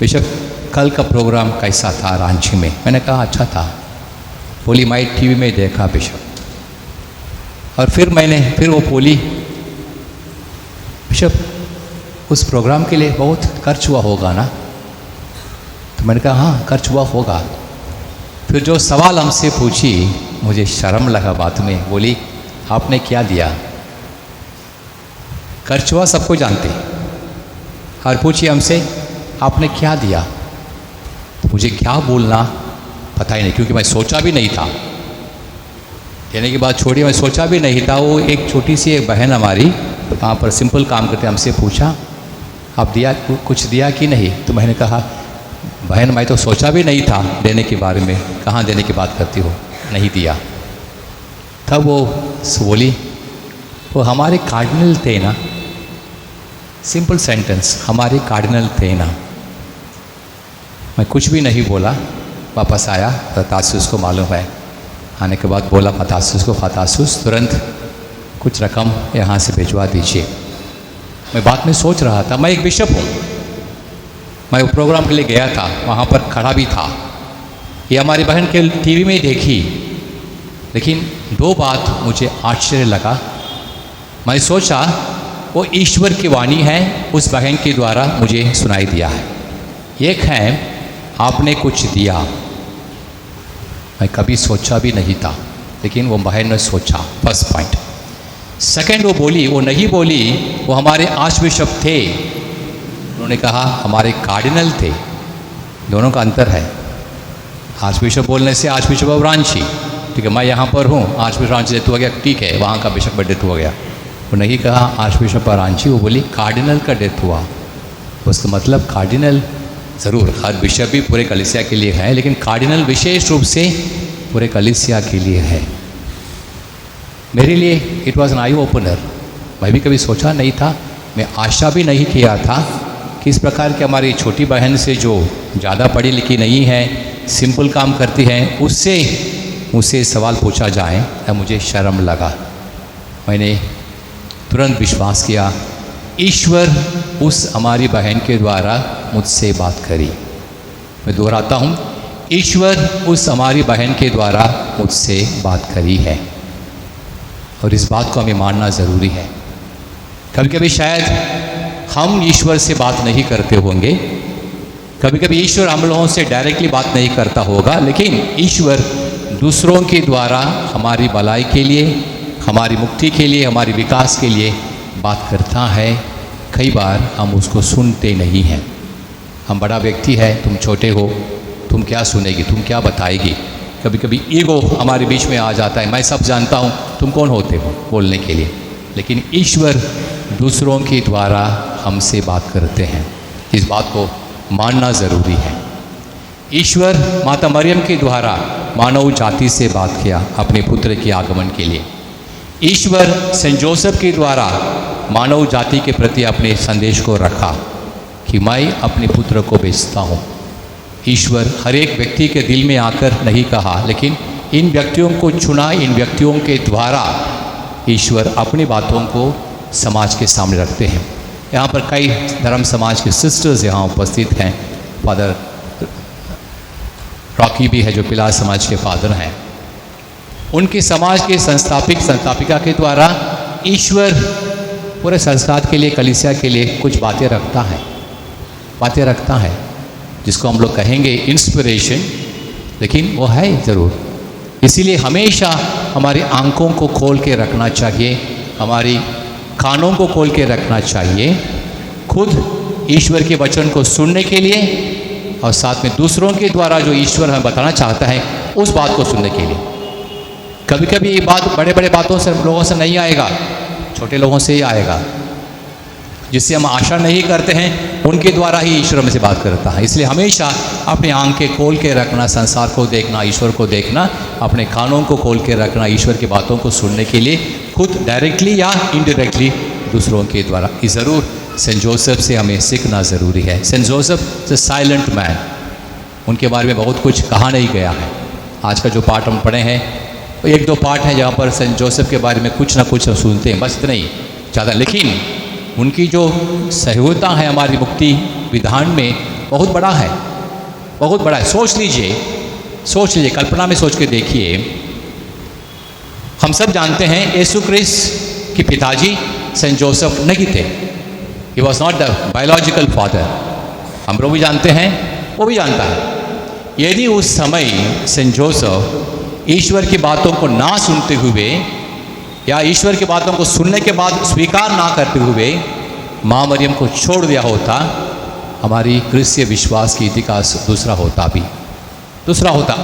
Speaker 4: बिशप कल का प्रोग्राम कैसा था रांची में? मैंने कहा अच्छा था। बोली मैं टीवी में देखा बिशप। और फिर वो बोली, बिशप उस प्रोग्राम के लिए बहुत खर्च हुआ होगा ना? तो मैंने कहा हाँ खर्च हुआ होगा। फिर जो सवाल हमसे पूछी, मुझे शर्म लगा बात में। बोली आपने क्या दिया? खर्च हुआ सबको जानते, और पूछिए हमसे आपने क्या दिया? तो मुझे क्या बोलना पता ही नहीं, क्योंकि मैं सोचा भी नहीं था। देने की बात छोड़िए, मैं सोचा भी नहीं था। वो एक छोटी सी एक बहन हमारी वहाँ पर सिंपल काम करते, हमसे पूछा आप दिया, कुछ दिया कि नहीं? तो मैंने कहा बहन मैं तो सोचा भी नहीं था देने के बारे में, कहाँ देने की बात करती हो, नहीं दिया। तब वो बोली वो हमारे कार्डिनल थे ना, सिंपल सेंटेंस, हमारे कार्डिनल थे ना। मैं कुछ भी नहीं बोला, वापस आया। फतासुस को मालूम है, आने के बाद बोला फतासुस को, फतासुस तुरंत कुछ रकम यहाँ से भिजवा दीजिए। मैं बात में सोच रहा था, मैं एक बिशप हूँ, मैं वो प्रोग्राम के लिए गया था, वहाँ पर खड़ा भी था। ये हमारी बहन के टीवी में देखी, लेकिन दो बात मुझे आश्चर्य लगा। मैं सोचा वो ईश्वर की वाणी है, उस बहन के द्वारा मुझे सुनाई दिया है। एक है आपने कुछ दिया, मैं कभी सोचा भी नहीं था, लेकिन वो बहन ने सोचा। First point. सेकंड, वो बोली, वो नहीं बोली वो हमारे आर्च बिशप थे, उन्होंने कहा हमारे कार्डिनल थे। दोनों का अंतर है। आर्च बिशप बोलने से आर्च बिशप ऑफ रांची, ठीक है, मैं यहाँ पर हूँ, आर्च बिशप रांची डेथ हो गया, ठीक है, वहाँ का बिशप का डेथ हो गया। वो नहीं कहा आर्च बिशप ऑफ रांची, वो बोली कार्डिनल का डेथ हुआ। उसका मतलब कार्डिनल, ज़रूर हर बिशप भी पूरे कलीसिया के लिए है, लेकिन कार्डिनल विशेष रूप से पूरे कलीसिया के लिए है। मेरे लिए it was an eye opener. मैं भी कभी सोचा नहीं था, मैं आशा भी नहीं किया था कि इस प्रकार की हमारी छोटी बहन से जो ज़्यादा पढ़ी लिखी नहीं है, सिंपल काम करती है, उससे मुझसे सवाल पूछा जाए, तब मुझे शर्म लगा। मैंने तुरंत विश्वास किया ईश्वर उस हमारी बहन के द्वारा मुझसे बात करी। मैं दोहराता हूँ, ईश्वर उस हमारी बहन के द्वारा मुझसे बात करी है, और इस बात को हमें मानना ज़रूरी है। कभी कभी शायद हम ईश्वर से बात नहीं करते होंगे, कभी कभी ईश्वर हम लोगों से डायरेक्टली बात नहीं करता होगा, लेकिन ईश्वर दूसरों के द्वारा हमारी भलाई के लिए, हमारी मुक्ति के लिए, हमारी विकास के लिए बात करता है। कई बार हम उसको सुनते नहीं हैं। हम बड़ा व्यक्ति है, तुम छोटे हो, तुम क्या सुनेगी, तुम क्या बताएगी। कभी कभी ईगो हमारे बीच में आ जाता है, मैं सब जानता हूँ, तुम कौन होते हो बोलने के लिए। लेकिन ईश्वर दूसरों के द्वारा हमसे बात करते हैं, इस बात को मानना ज़रूरी है। ईश्वर माता मरियम के द्वारा मानव जाति से बात किया अपने पुत्र के आगमन के लिए। ईश्वर सेंट जोसेफ के द्वारा मानव जाति के प्रति अपने संदेश को रखा कि मैं अपने पुत्र को भेजता हूँ। ईश्वर हर एक व्यक्ति के दिल में आकर नहीं कहा, लेकिन इन व्यक्तियों को चुना, इन व्यक्तियों के द्वारा ईश्वर अपनी बातों को समाज के सामने रखते हैं। यहाँ पर कई धर्म समाज के सिस्टर्स यहाँ उपस्थित हैं। फादर रॉकी भी है जो पिलार समाज के फादर हैं। उनके समाज के संस्थापिका के द्वारा ईश्वर पूरे संस्कार के लिए, कलीसिया के लिए कुछ बातें रखता है जिसको हम लोग कहेंगे इंस्पिरेशन, लेकिन वो है ज़रूर। इसीलिए हमेशा हमारी आंखों को खोल के रखना चाहिए, हमारी कानों को खोल के रखना चाहिए, खुद ईश्वर के वचन को सुनने के लिए, और साथ में दूसरों के द्वारा जो ईश्वर हमें बताना चाहता है उस बात को सुनने के लिए। कभी कभी ये बात बड़े बड़े बातों से लोगों से नहीं आएगा, छोटे लोगों से ही आएगा, जिससे हम आशा नहीं करते हैं, उनके द्वारा ही ईश्वर हमसे बात करता है। इसलिए हमेशा अपनी आंखें खोल के रखना, संसार को देखना, ईश्वर को देखना, अपने कानों को खोल के रखना ईश्वर की बातों को सुनने के लिए, खुद डायरेक्टली या इनडायरेक्टली दूसरों के द्वारा। ये ज़रूर सेंट जोसेफ से हमें सीखना ज़रूरी है। Saint Joseph is a silent man, उनके बारे में बहुत कुछ कहा नहीं गया है। आज का जो पाठ हम पढ़े हैं, एक दो पाठ हैं जहाँ पर सेंट जोसेफ के बारे में कुछ ना कुछ सुनते हैं, बस इतना ही ज़्यादा। लेकिन उनकी जो सहयोगिता है हमारी मुक्ति विधान में बहुत बड़ा है, बहुत बड़ा है। सोच लीजिए, कल्पना में सोच के देखिए। हम सब जानते हैं यीशु क्रिस्ट के पिताजी सेंट जोसेफ नहीं थे। He was not the biological father. हम लोग भी जानते हैं, वो भी जानता है। यदि उस समय सेंट जोसेफ ईश्वर की बातों को ना सुनते हुए या ईश्वर की बातों को सुनने के बाद स्वीकार ना करते हुए माँ मरियम को छोड़ दिया होता, हमारी क्रिस्तीय विश्वास की इतिहास दूसरा होता।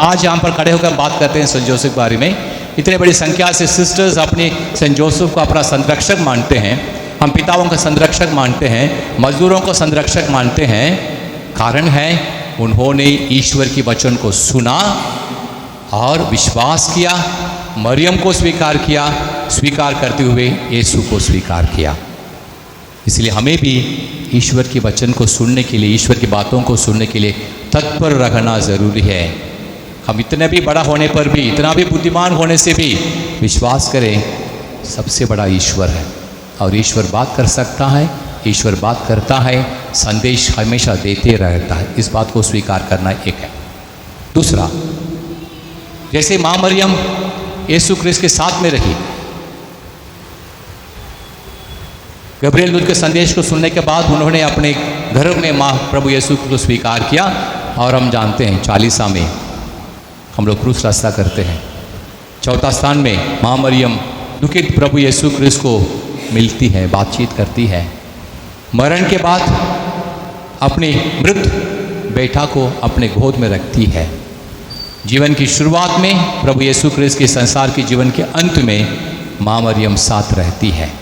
Speaker 4: आज यहाँ पर खड़े होकर हम बात करते हैं सेंट जोसेफ के बारे में। इतने बड़ी संख्या से सिस्टर्स अपने सेंट जोसेफ को अपना संरक्षक मानते हैं। हम पिताओं का संरक्षक मानते हैं, मजदूरों को संरक्षक मानते हैं। कारण है उन्होंने ईश्वर की वचन को सुना और विश्वास किया, मरियम को स्वीकार किया, स्वीकार करते हुए यीशु को स्वीकार किया। इसलिए हमें भी ईश्वर के वचन को सुनने के लिए, ईश्वर की बातों को सुनने के लिए तत्पर रहना ज़रूरी है। हम इतने भी बड़ा होने पर भी, इतना भी बुद्धिमान होने से भी विश्वास करें सबसे बड़ा ईश्वर है, और ईश्वर बात कर सकता है, ईश्वर बात करता है, संदेश हमेशा देते रहता है। इस बात को स्वीकार करना एक है। दूसरा, जैसे माँ मरियम यीशु क्रिस्त के साथ में रही, गब्रिएल दूत के संदेश को सुनने के बाद उन्होंने अपने घर में माँ प्रभु यीशु को स्वीकार किया। और हम जानते हैं 40 में हम लोग क्रूस रास्ता करते हैं। चौथा स्थान में माँ मरियम दुखित प्रभु यीशु क्रिस्त को मिलती है, बातचीत करती है। मरण के बाद अपने मृत बेटा को अपने गोद में रखती है। जीवन की शुरुआत में प्रभु यीशु क्रिस्त के संसार के जीवन के अंत में माँ मरियम साथ रहती है।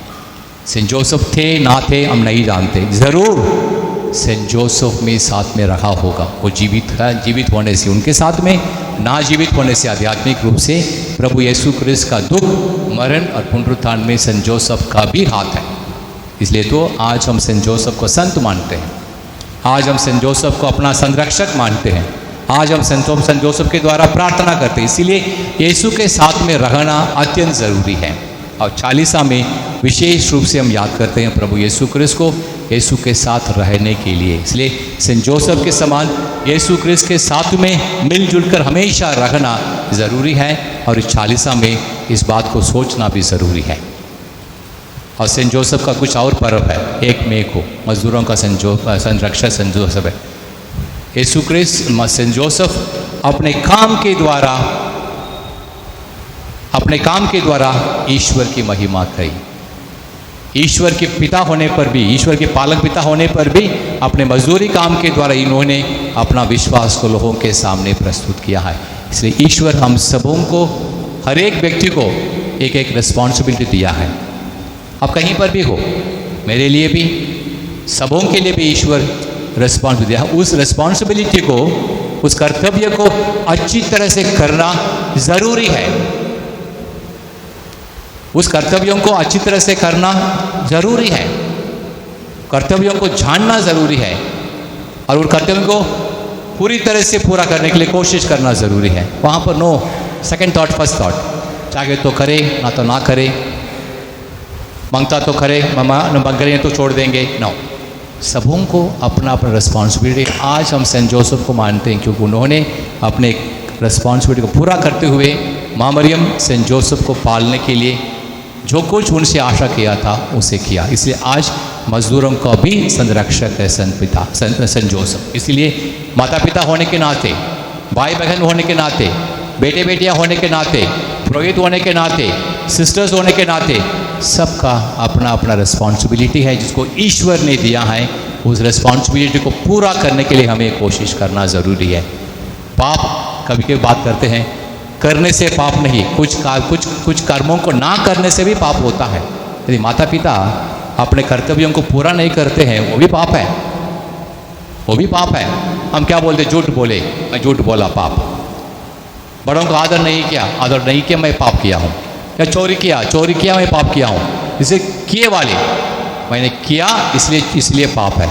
Speaker 4: सेंट जोसेफ थे ना थे हम नहीं जानते, ज़रूर सेंट जोसेफ में साथ में रहा होगा। वो जीवित है, जीवित होने से उनके साथ में, ना जीवित होने से आध्यात्मिक रूप से प्रभु यीशु क्रिस्त का दुख, मरण और पुनरुत्थान में सेंट जोसेफ का भी हाथ है। इसलिए तो आज हम सेंट जोसेफ को संत मानते हैं, आज हम सेंट जोसेफ को अपना संरक्षक मानते हैं, आज हम सेंट जोसेफ के द्वारा प्रार्थना करते हैं। इसीलिए यीशु के साथ में रहना अत्यंत ज़रूरी है। और चालीसा में विशेष रूप से हम याद करते हैं प्रभु यीशु क्रिस्त को यीशु के साथ रहने के लिए। इसलिए सेंट जोसेफ के समान यीशु क्रिस्त के साथ में मिलजुल कर हमेशा रहना ज़रूरी है। और इस चालीसा में इस बात को सोचना भी ज़रूरी है। और सेंट जोसेफ का कुछ और पर्व है, 1 मई को मजदूरों का संरक्षक सेंट जोसेफ है। यीशु क्रिस्त सेंट जोसेफ अपने काम के द्वारा ईश्वर की महिमा करी। ईश्वर के पिता होने पर भी, ईश्वर के पालक पिता होने पर भी अपने मजदूरी काम के द्वारा इन्होंने अपना विश्वास को लोगों के सामने प्रस्तुत किया है। इसलिए ईश्वर हम सबों को, हर एक व्यक्ति को एक एक रिस्पॉन्सिबिलिटी दिया है। अब कहीं पर भी हो, मेरे लिए भी, सबों के लिए भी ईश्वर रिस्पॉन्सिबिलिटी दिया है। उस रिस्पॉन्सिबिलिटी को, उस कर्तव्य को अच्छी तरह से करना ज़रूरी है। उस कर्तव्यों को अच्छी तरह से करना ज़रूरी है, कर्तव्यों को जानना ज़रूरी है और उन कर्तव्यों को पूरी तरह से पूरा करने के लिए कोशिश करना ज़रूरी है। वहाँ पर no second thought first thought, चाहे तो करे ना तो ना करे, मांगता तो करे, मांग करें तो छोड़ देंगे, नो। सबों को अपना अपना रिस्पॉन्सिबिलिटी, आज हम सेंट जोसेफ को मानते हैं क्योंकि उन्होंने अपने रिस्पॉन्सिबिलिटी को पूरा करते हुए माँ मरियम सेंट जोसेफ को पालने के लिए जो कुछ उनसे आशा किया था उसे किया। इसलिए आज मजदूरों का भी संरक्षक है सेंट जोसेफ। इसलिए माता पिता होने के नाते, भाई बहन होने के नाते, बेटे बेटियां होने के नाते, पुरोहित होने के नाते, सिस्टर्स होने के नाते, सबका अपना अपना रिस्पॉन्सिबिलिटी है जिसको ईश्वर ने दिया है। उस रिस्पॉन्सिबिलिटी को पूरा करने के लिए हमें कोशिश करना ज़रूरी है। पाप कभी कभी बात करते हैं, करने से पाप नहीं, कुछ कर्मों को ना करने से भी पाप होता है। यदि माता पिता अपने कर्तव्यों को पूरा नहीं करते हैं वो भी पाप है, वो भी पाप है। हम क्या बोलते, झूठ बोले, मैं झूठ बोला पाप। बड़ों को आदर नहीं किया मैं पाप किया हूँ। या चोरी किया मैं पाप किया हूँ। इसे किए वाले मैंने किया इसलिए पाप है।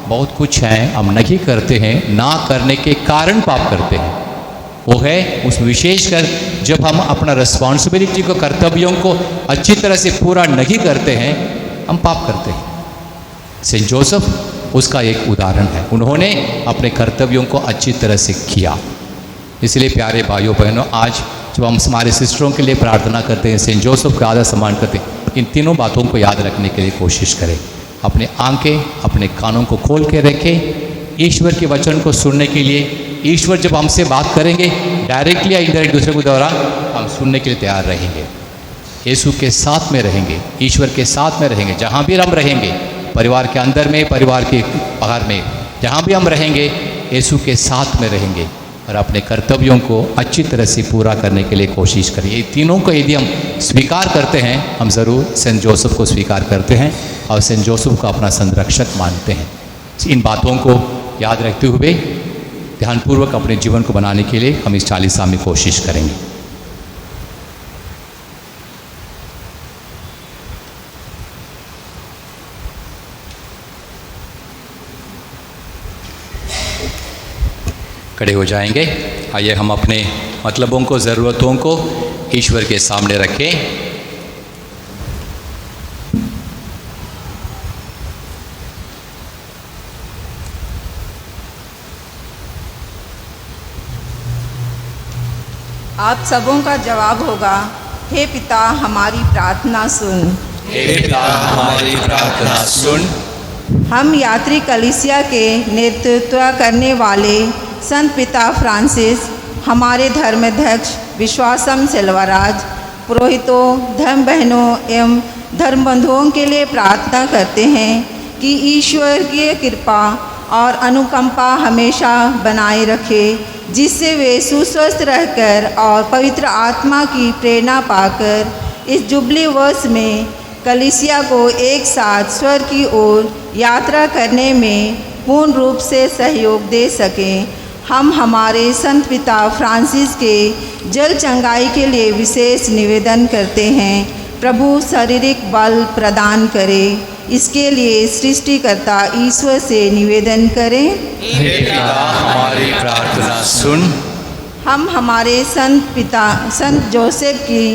Speaker 4: बहुत कुछ है हम नहीं करते हैं, ना करने के कारण पाप करते हैं। वो है उस विशेषकर जब हम अपना रिस्पॉन्सिबिलिटी को, कर्तव्यों को अच्छी तरह से पूरा नहीं करते हैं, हम पाप करते हैं। सेंट जोसेफ उसका एक उदाहरण है। उन्होंने अपने कर्तव्यों को अच्छी तरह से किया। इसलिए प्यारे भाइयों बहनों, आज जब हम हमारे सिस्टरों के लिए प्रार्थना करते हैं, सेंट जोसेफ का आदर सम्मान करते हैं, इन तीनों बातों को याद रखने के लिए कोशिश करें। अपने आंखें, अपने कानों को खोल के रखें ईश्वर के वचन को सुनने के लिए। ईश्वर जब हमसे बात करेंगे डायरेक्टली या इनडायरेक्ट दूसरे के द्वारा, हम सुनने के लिए तैयार रहेंगे। यीशु के साथ में रहेंगे, ईश्वर के साथ में रहेंगे। जहाँ भी हम रहेंगे, परिवार के अंदर में, परिवार के बाहर में, जहाँ भी हम रहेंगे यीशु के साथ में रहेंगे और अपने कर्तव्यों को अच्छी तरह से पूरा करने के लिए कोशिश करें। ये तीनों को यदि हम स्वीकार करते हैं, हम ज़रूर सेंट जोसेफ को स्वीकार करते हैं और सेंट जोसेफ को अपना संरक्षक मानते हैं। इन बातों को याद रखते हुए ध्यानपूर्वक अपने जीवन को बनाने के लिए हम इस चालीसा में कोशिश करेंगे। खड़े हो जाएंगे। आइए हम अपने मतलबों को, ज़रूरतों को ईश्वर के सामने रखें।
Speaker 8: आप सबों का जवाब होगा, हे पिता हमारी प्रार्थना सुन।
Speaker 1: हे पिता हमारी प्रार्थना सुन।
Speaker 8: हम यात्री कलीसिया के नेतृत्व करने वाले संत पिता फ्रांसिस हमारे धर्माध्यक्ष विश्वासम सेल्वराज, पुरोहितों, धर्म बहनों एवं धर्म बंधुओं के लिए प्रार्थना करते हैं कि ईश्वर की कृपा और अनुकंपा हमेशा बनाए रखे, जिससे वे सुस्वस्थ रहकर और पवित्र आत्मा की प्रेरणा पाकर इस जुबली वर्ष में कलीसिया को एक साथ स्वर्ग की ओर यात्रा करने में पूर्ण रूप से सहयोग दे सकें। हम हमारे संत पिता फ्रांसिस के जल चंगाई के लिए विशेष निवेदन करते हैं। प्रभु शारीरिक बल प्रदान करे, इसके लिए सृष्टिकर्ता ईश्वर से निवेदन करें।
Speaker 1: हे पिता, हमारी प्रार्थना सुन।
Speaker 8: हम हमारे संत पिता संत जोसेफ की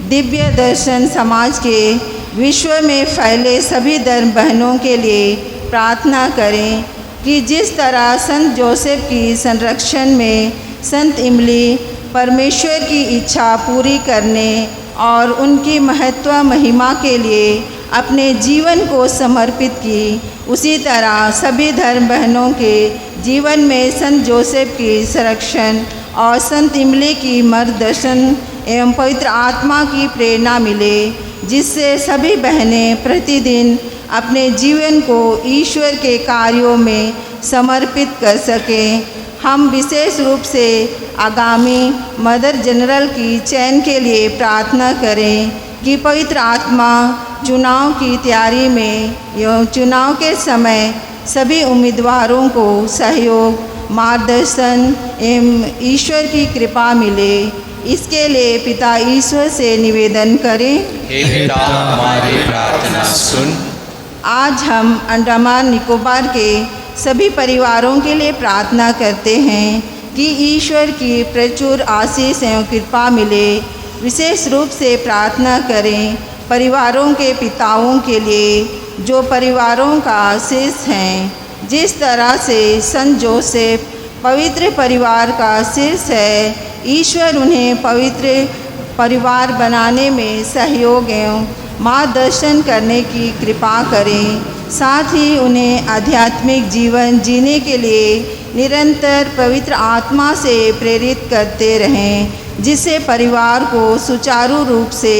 Speaker 8: दिव्य दर्शन समाज के विश्व में फैले सभी धर्म बहनों के लिए प्रार्थना करें कि जिस तरह संत जोसेफ की संरक्षण में संत इमली परमेश्वर की इच्छा पूरी करने और उनकी महत्व महिमा के लिए अपने जीवन को समर्पित की, उसी तरह सभी धर्म बहनों के जीवन में संत जोसेफ की संरक्षण और संत इमली की मार्गदर्शन एवं पवित्र आत्मा की प्रेरणा मिले, जिससे सभी बहनें प्रतिदिन अपने जीवन को ईश्वर के कार्यों में समर्पित कर सकें। हम विशेष रूप से आगामी मदर जनरल की चयन के लिए प्रार्थना करें कि पवित्र आत्मा चुनाव की तैयारी में एवं चुनाव के समय सभी उम्मीदवारों को सहयोग, मार्गदर्शन एवं ईश्वर की कृपा मिले। इसके लिए पिता ईश्वर से निवेदन करें।
Speaker 1: हे पिता, हमारी प्रार्थना सुन।
Speaker 8: आज हम अंडमान निकोबार के सभी परिवारों के लिए प्रार्थना करते हैं कि ईश्वर की प्रचुर आशीष एवं कृपा मिले। विशेष रूप से प्रार्थना करें परिवारों के पिताओं के लिए, जो परिवारों का शीर्ष हैं। जिस तरह से संत जोसेफ पवित्र परिवार का शीर्ष है, ईश्वर उन्हें पवित्र परिवार बनाने में सहयोग एवं मार्गदर्शन करने की कृपा करें। साथ ही उन्हें आध्यात्मिक जीवन जीने के लिए निरंतर पवित्र आत्मा से प्रेरित करते रहें, जिससे परिवार को सुचारू रूप से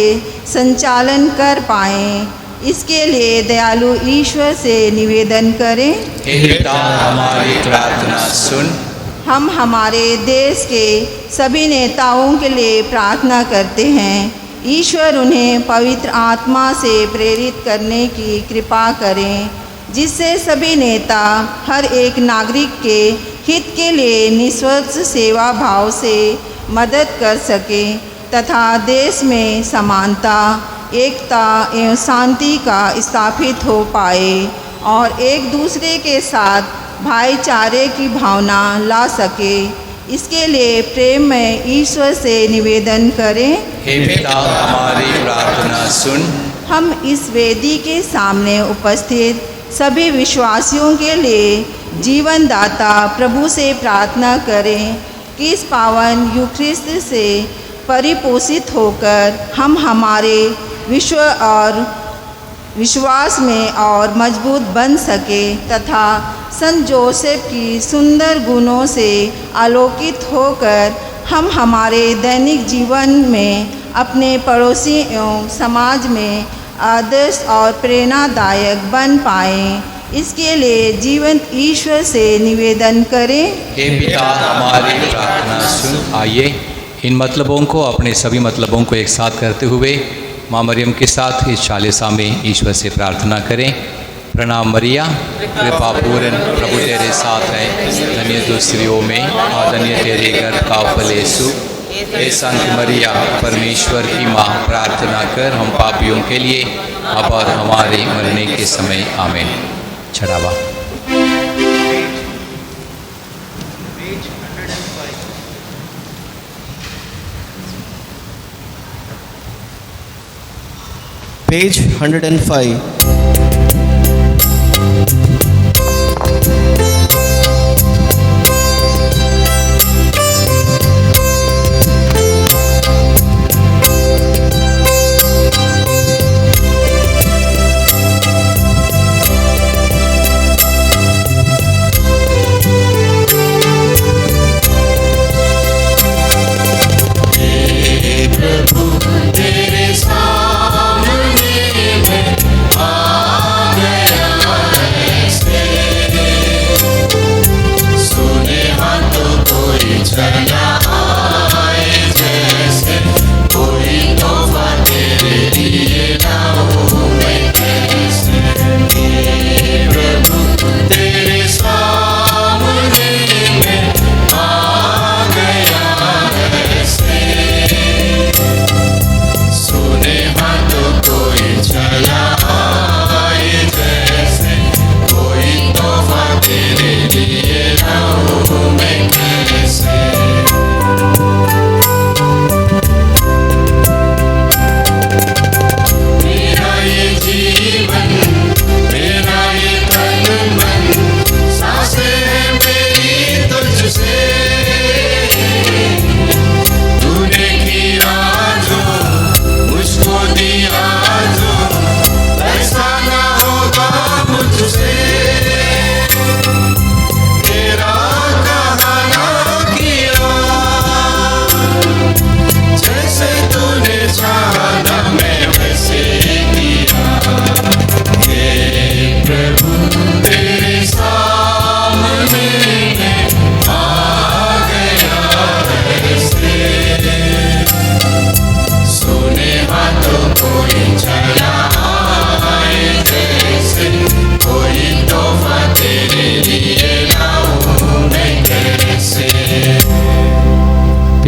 Speaker 8: संचालन कर पाएं। इसके लिए दयालु ईश्वर से निवेदन करें।
Speaker 1: हे पिता, हमारी प्रार्थना सुन।
Speaker 8: हम हमारे देश के सभी नेताओं के लिए प्रार्थना करते हैं। ईश्वर उन्हें पवित्र आत्मा से प्रेरित करने की कृपा करें, जिससे सभी नेता हर एक नागरिक के हित के लिए निस्वार्थ सेवा भाव से मदद कर सकें तथा देश में समानता, एकता एवं शांति का स्थापित हो पाए और एक दूसरे के साथ भाईचारे की भावना ला सके। इसके लिए प्रेम में ईश्वर से निवेदन करें।
Speaker 1: हे पिता, हमारी प्रार्थना सुन।
Speaker 8: हम इस वेदी के सामने उपस्थित सभी विश्वासियों के लिए जीवन दाता प्रभु से प्रार्थना करें कि इस पावन यूखरिस्ट से परिपोषित होकर हम हमारे विश्व और विश्वास में और मजबूत बन सके तथा संत जोसेफ की सुंदर गुणों से आलोकित होकर हम हमारे दैनिक जीवन में अपने पड़ोसी एवं समाज में आदर्श और प्रेरणादायक बन पाएं। इसके लिए जीवंत ईश्वर से निवेदन करें।
Speaker 1: हे पिता, हमारी प्रार्थना सुन।
Speaker 4: आइए इन मतलबों को, अपने सभी मतलबों को एक साथ करते हुए माँ मरियम के साथ इस चालीसा में ईश्वर से प्रार्थना करें। प्रणाम मरिया, कृपा पूर्ण, प्रभु तेरे साथ है, धन्य तू स्त्रियों में और धन्य तेरे गर्भ का फल यीशु। हे संत मरिया, परमेश्वर की माँ, प्रार्थना कर हम पापियों के लिए अब और हमारे मरने के समय। आमीन। चढ़ावा।
Speaker 9: Page 105.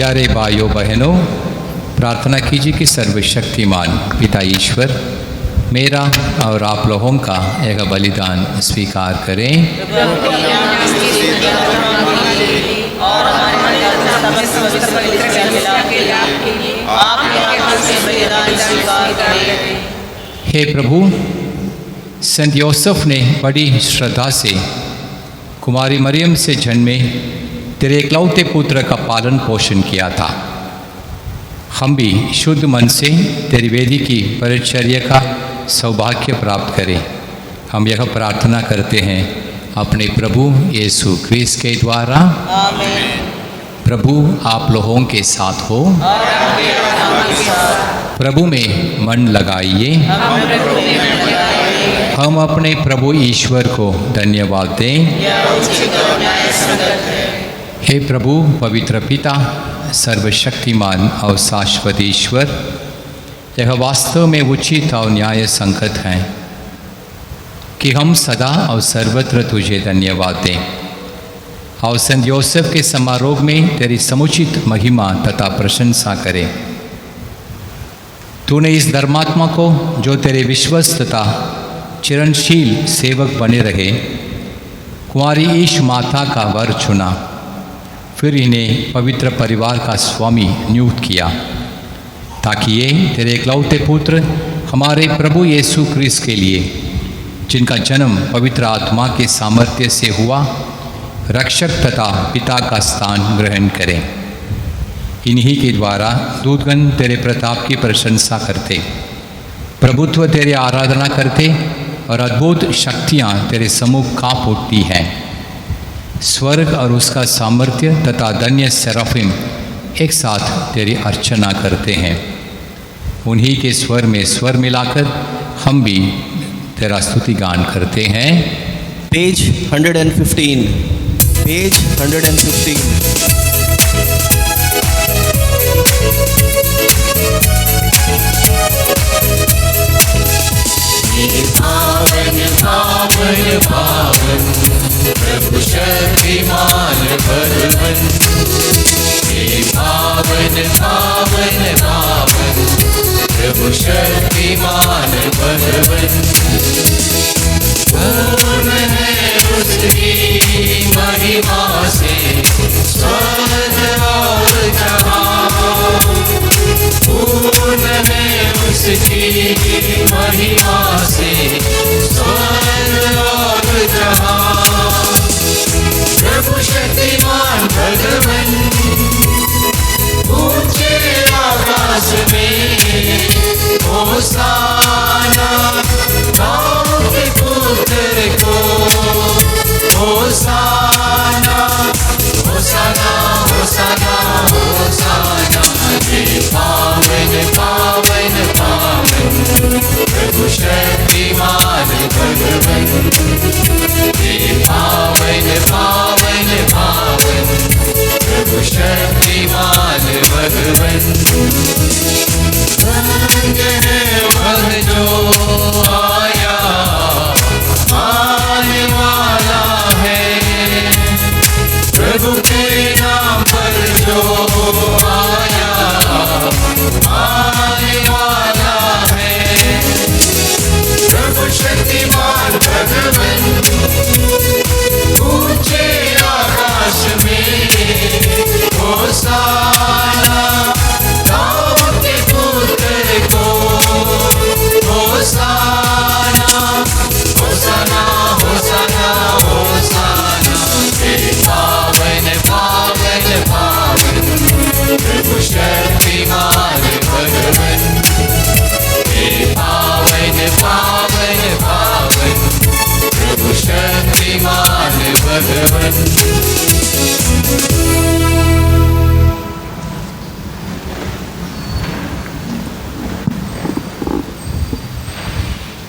Speaker 4: प्यारे भाइयों बहनों, प्रार्थना कीजिए कि सर्वशक्तिमान पिता ईश्वर मेरा और आप लोगों का एक बलिदान स्वीकार करें हे प्रभु, संत यूसुफ ने बड़ी श्रद्धा से कुमारी मरियम से जन्मे तेरे एकलौते पुत्र का पालन पोषण किया था। हम भी शुद्ध मन से तेरी वेदी की परिचर्या का सौभाग्य प्राप्त करें। हम यह प्रार्थना करते हैं अपने प्रभु यीशु ख्रीस्त के द्वारा।
Speaker 3: आमीन।
Speaker 4: प्रभु आप लोगों के साथ हो। प्रभु में मन लगाइए। हम अपने प्रभु ईश्वर को धन्यवाद दें। हे प्रभु पवित्र पिता, सर्वशक्तिमान और शाश्वत ईश्वर, यह वास्तव में उचित और न्याय संगत है कि हम सदा और सर्वत्र तुझे धन्यवाद दें और संत यूसुफ के समारोह में तेरी समुचित महिमा तथा प्रशंसा करें। तूने इस धर्मात्मा को, जो तेरे विश्वस्त तथा चिरंशील सेवक बने रहे, कुंवारी ईश माता का वर चुना, फिर इन्हें पवित्र परिवार का स्वामी नियुक्त किया, ताकि ये तेरे एकलौते पुत्र हमारे प्रभु यीशु ख्रीस्त के लिए, जिनका जन्म पवित्र आत्मा के सामर्थ्य से हुआ, रक्षक तथा पिता का स्थान ग्रहण करें। इन्हीं के द्वारा दूतगण तेरे प्रताप की प्रशंसा करते, प्रभुत्व तेरे आराधना करते और अद्भुत शक्तियाँ तेरे सम्मुख काँप उठती हैं। स्वर्ग और उसका सामर्थ्य तथा धन्य सेराफिम एक साथ तेरी अर्चना करते हैं। उन्हीं के स्वर में स्वर मिलाकर हम भी तेरा स्तुति गान करते हैं।
Speaker 9: Page 115, page 115।
Speaker 2: पावन पावन पावन प्रभु शक्तिमान भगवन। हे पावन पावन पावन प्रभु शक्तिमान भगवन। पूर्ण है उसकी महिमा से स्वर्ग और जहां। पूर्ण है उसकी महिमा से स्वर्ग और जहां। प्रभु शक्तिमान भगवन ऊंचे आकाश में होशाना। दाऊद के पुत्र को होशाना। होशाना होशाना होशाना। हे पावन पावन पावन प्रभु शक्तिमान भगवन। हे पावन पावन पावन प्रभु शक्तिमान भगवन। धन्य है वह जो आया आने वाला है। प्रभु के नाम पर जो आया आने वाला है। प्रभु शक्तिमान भगवन ऊंचे आकाश में होशाना। दाऊद के पुत्र को होशाना। होशाना होशाना होशाना। हे पावन पावन पावन प्रभु शक्तिमान भगवन। हे पावन पावन पावन प्रभु शक्तिमान भगवन।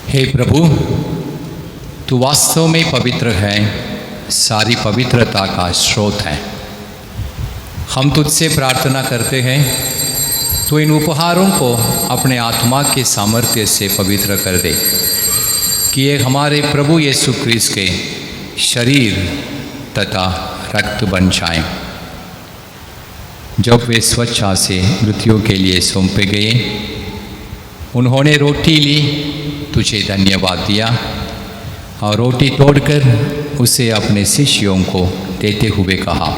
Speaker 4: हे प्रभु, तू वास्तव में पवित्र है, सारी पवित्रता का स्रोत है। हम तुझसे प्रार्थना करते हैं, तो इन उपहारों को अपने आत्मा के सामर्थ्य से पवित्र कर दे, कि ये हमारे प्रभु यीशु ख्रीस्त के शरीर तथा रक्त बन जाएं। जब वे स्वेच्छा से मृत्यु के लिए सौंपे गए, उन्होंने रोटी ली, तुझे धन्यवाद दिया और रोटी तोड़कर उसे अपने शिष्यों को देते हुए कहा,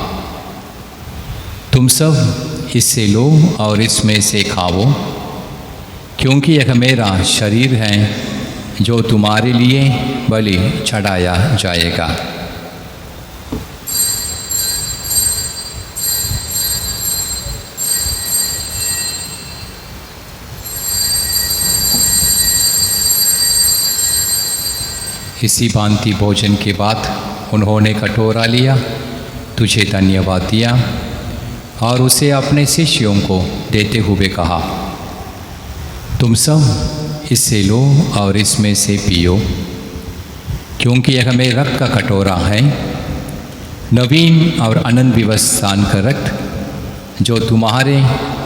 Speaker 4: तुम सब इससे लो और इसमें से खाओ, क्योंकि यह मेरा शरीर है जो तुम्हारे लिए बलि चढ़ाया जाएगा। इसी भांति भोजन के बाद उन्होंने कटोरा लिया, तुझे धन्यवाद दिया और उसे अपने शिष्यों को देते हुए कहा, तुम सब इससे लो और इसमें से पियो, क्योंकि यह मेरे रक्त का कटोरा है, नवीन और अनंत व्यवस्थान का रक्त, जो तुम्हारे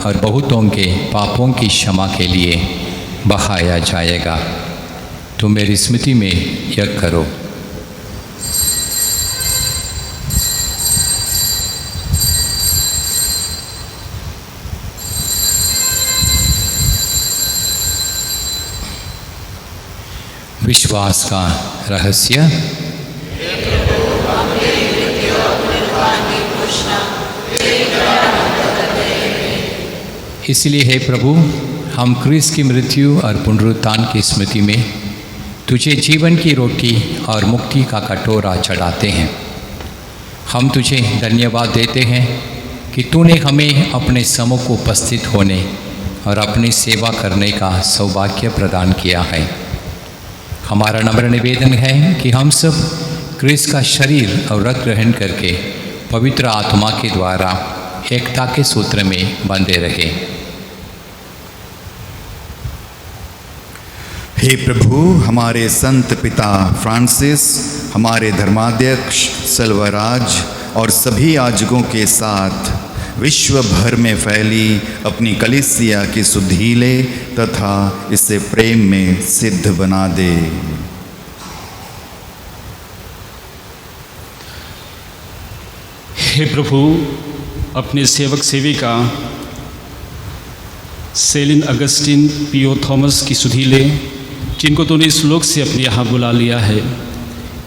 Speaker 4: और बहुतों के पापों की क्षमा के लिए बहाया जाएगा। तुम मेरी स्मृति में यह करो। विश्वास का रहस्य। इसलिए हे प्रभु, हम क्रिस्त की मृत्यु और पुनरुत्थान की स्मृति में तुझे जीवन की रोटी और मुक्ति का कटोरा चढ़ाते हैं। हम तुझे धन्यवाद देते हैं कि तूने हमें अपने सम्मुख उपस्थित होने और अपनी सेवा करने का सौभाग्य प्रदान किया है। हमारा नम्र निवेदन है कि हम सब क्रिस्त का शरीर और रक्त ग्रहण करके पवित्र आत्मा के द्वारा एकता के सूत्र में बंधे रहें।
Speaker 7: हे प्रभु, हमारे संत पिता फ्रांसिस, हमारे धर्माध्यक्ष सेल्वराज और सभी याजकों के साथ विश्व भर में फैली अपनी कलीसिया की सुधीले तथा इसे प्रेम में सिद्ध बना दे।
Speaker 10: हे प्रभु, अपने सेवक सेविका सेलिन अगस्टिन पियो थॉमस की सुधीले, जिनको तूने इस लोक से अपने यहाँ बुला लिया है,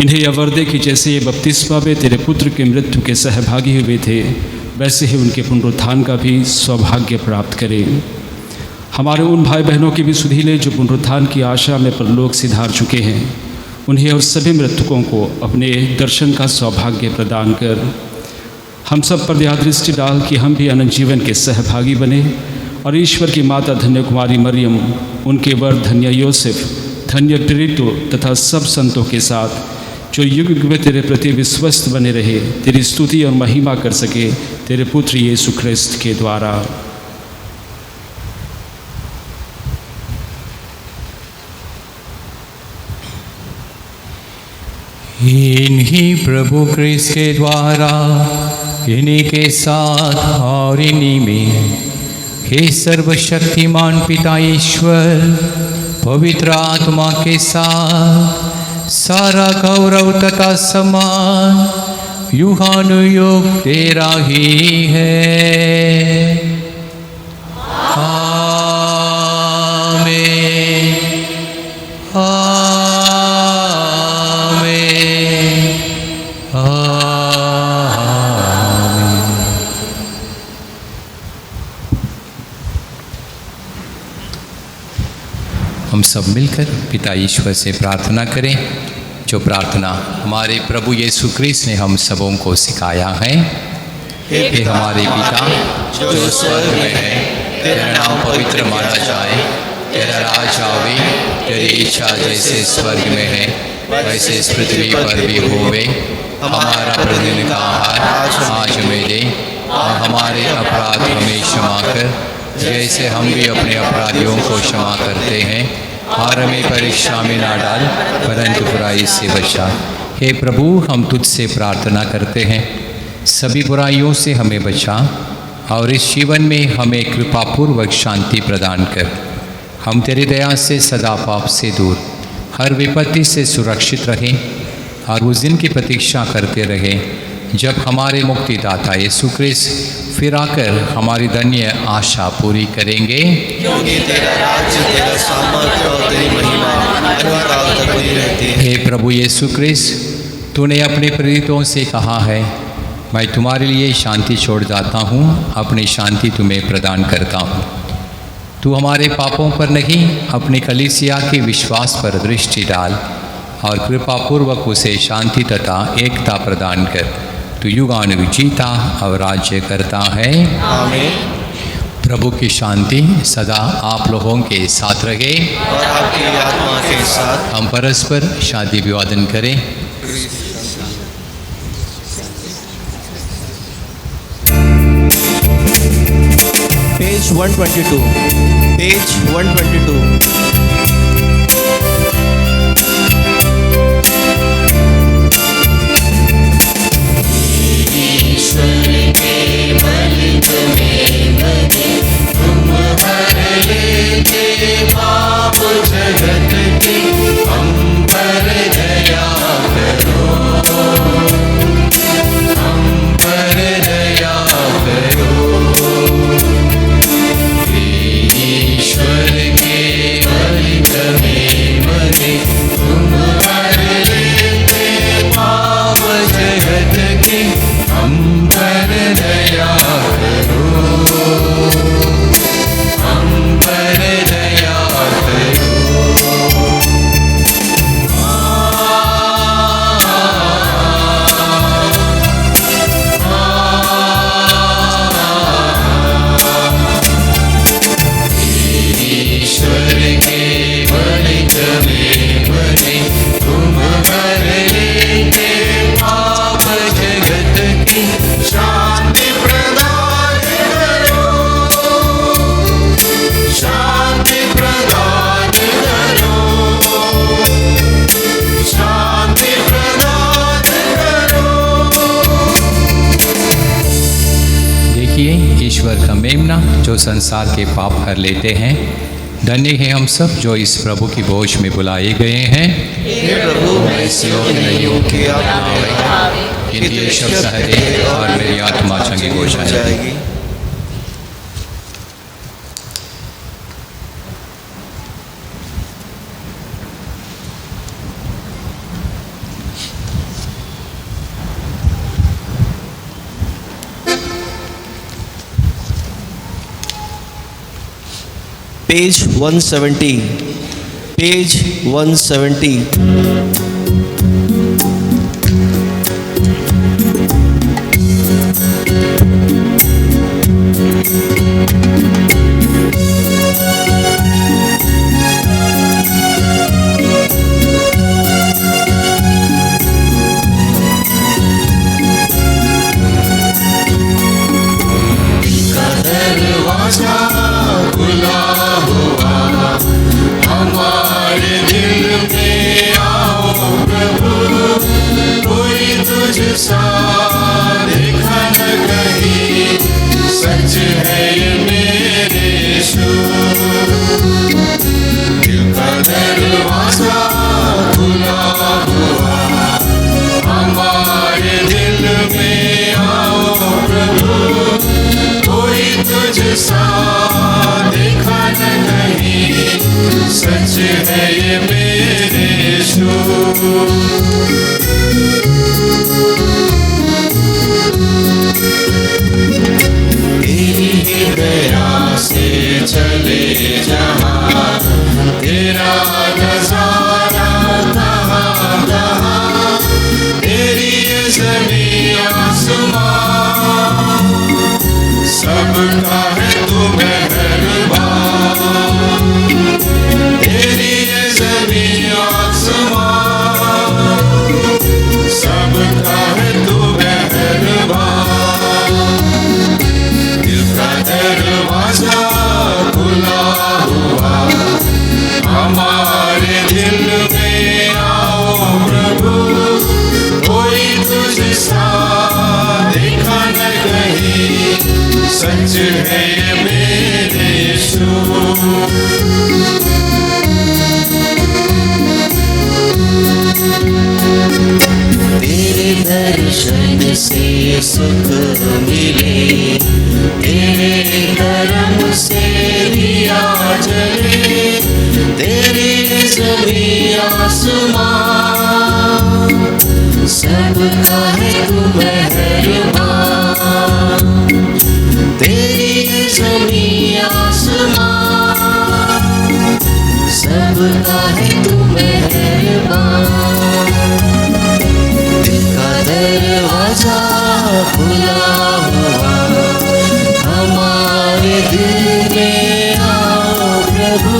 Speaker 10: इन्हें यह वर दे कि जैसे ये बपतिस्मा में तेरे पुत्र की मृत्यु के सहभागी हुए थे, वैसे ही उनके पुनरुत्थान का भी सौभाग्य प्राप्त करें। हमारे उन भाई बहनों की भी सुधीले जो पुनरुत्थान की आशा में परलोक सिधार चुके हैं, उन्हें और सभी मृतकों को अपने दर्शन का सौभाग्य प्रदान कर हम सब पर दया दृष्टि डाल कि हम भी अनंत जीवन के सहभागी बने और ईश्वर की माता धन्य कुमारी मरियम, उनके वर धन्य योसेफ, धन्य टिरिटो तथा सब संतों के साथ जो युग युग में तेरे प्रति विश्वस्त बने रहे, तेरी स्तुति और महिमा कर सके तेरे पुत्र यीशु ख्रिस्त के द्वारा।
Speaker 4: इन्हीं प्रभु क्रिस्त के द्वारा, इन्हीं के साथ और इन्हीं में हे सर्वशक्तिमान पिता ईश्वर पवित्र आत्मा के साथ सारा गौरव तथा सम्मान युगानुयुग तेरा ही है। आमीन, आमीन, आमीन। हम सब मिलकर पिता ईश्वर से प्रार्थना करें, जो प्रार्थना हमारे प्रभु यीशु ख्रिस्त ने हम सबों को सिखाया है। हे हमारे पिता जो स्वर्ग में है, तेरा नाम पवित्र माना जाए, तेरा राज आवे, तेरी इच्छा जैसे स्वर्ग में है वैसे इस पृथ्वी पर भी होवे। हमारा प्रतिदिन का आहार आज हमें दे और हमारे अपराध हमें क्षमा कर, जैसे हम भी अपने अपराधियों को क्षमा करते हैं, और हमें परीक्षा में ना डाल परंतु बुराई से बचा। हे प्रभु, हम तुझसे प्रार्थना करते हैं, सभी बुराइयों से हमें बचा और इस जीवन में हमें कृपापूर्वक शांति प्रदान कर। हम तेरी दया से सदा पाप से दूर, हर विपत्ति से सुरक्षित रहें और उस दिन की प्रतीक्षा करते रहें जब हमारे मुक्तिदाता यीशु ख्रिस्त फिर आकर हमारी धन्य आशा पूरी करेंगे।
Speaker 9: क्योंकि तेरा राज्य, तेरा सामर्थ्य और तेरी महिमा अनंतकाल तक बनी रहती है।
Speaker 4: हे प्रभु यीशु क्रिस्त, तूने अपने प्रेरितों से कहा है, मैं तुम्हारे लिए शांति छोड़ जाता हूँ, अपनी शांति तुम्हें प्रदान करता हूँ। तू हमारे पापों पर नहीं, अपनी कलीसिया के विश्वास पर दृष्टि डाल और कृपापूर्वक उसे शांति तथा एकता प्रदान कर। तू युगानुयुग जीता और राज्य करता है।
Speaker 9: आमीन।
Speaker 4: प्रभु की शांति सदा आप लोगों के साथ रहे
Speaker 9: और आपकी आत्मा के साथ।
Speaker 4: हम परस्पर शांति अभिवादन करें।
Speaker 9: Page 122, page 122।
Speaker 2: ईश्वर के बलिद में बने तुम हर लेते पाप जगत की, हम पर दया करो, हम पर दया करो। ईश्वर के बलिद में बने तुम हर लेते पाप जगत की, हम पर दया करो, हम पर दया करो। ईश्वर के बलिद में बने तुम हर लेते पाप जगत की, शांति प्रदान करो, शांति प्रदान करो, शांति प्रदान करो।
Speaker 4: देखिए, ईश्वर का मेमना जो संसार के पाप हर लेते हैं। धन्य हैं हम सब जो इस प्रभु की भोज में बुलाए गए हैं।
Speaker 9: हे प्रभु, मैं इस योग्य नहीं हूँ कि आप मुझे आवे,
Speaker 4: किंतु ये शब्द कहे और मेरी आत्मा चंगी हो जाएगी।
Speaker 9: Page 170, page 170।
Speaker 2: दरवाजा खुला हुआ, हमारे दिल में आओ प्रभु, कोई तुझसा देखा न कहीं, सच है ये मेरे यीशु। दिल का दरवाजा खुला हुआ, हमारे दिल में आओ प्रभु, कोई तुझसा देखा न कहीं, सच है ये मेरे यीशु। तेरी ही दया से चले जहाँ, तेरा नजारा कहाँ कहाँ, तेरी ये ज़मीं आसमां, सबका है तू मेहरबान। तेरी ये ज़मीं आसमां, सबका है तू मेहरबान। दिल का दरवाजा खुला हुआ, हमारे दिल में आओ प्रभु, कोई तुझसा देखा न कहीं, सच है ये मेरे यीशु। तेरे दर्शन से सुख मिले, तेरे धर्म से दिया जले, तेरी ज़मीं आसमां, सबका है तू मेहरबान। तेरी ज़मीं आसमां, सबका है तू मेहरबान। दिल का दरवाजा खुला हुआ, हमारे दिल में आओ प्रभु।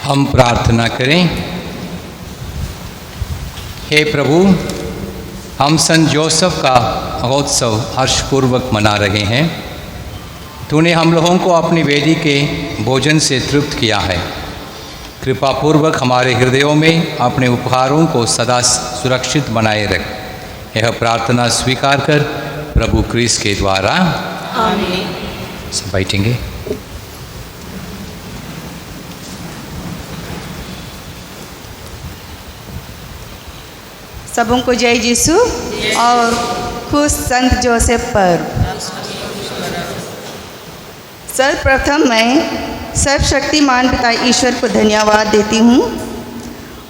Speaker 4: हम प्रार्थना करें। हे प्रभु, हम संत जोसेफ का महोत्सव हर्षपूर्वक मना रहे हैं। तूने हम लोगों को अपनी वेदी के भोजन से तृप्त किया है। कृपापूर्वक हमारे हृदयों में अपने उपहारों को सदा सुरक्षित बनाए रख। यह प्रार्थना स्वीकार कर प्रभु क्रिस्त के द्वारा
Speaker 3: आमीन।
Speaker 4: सब बैठेंगे।
Speaker 8: सबों को जय यीशु और खुश संत जोसेफ पर। सर्वप्रथम मैं सर्वशक्तिमान पिता ईश्वर को धन्यवाद देती हूँ।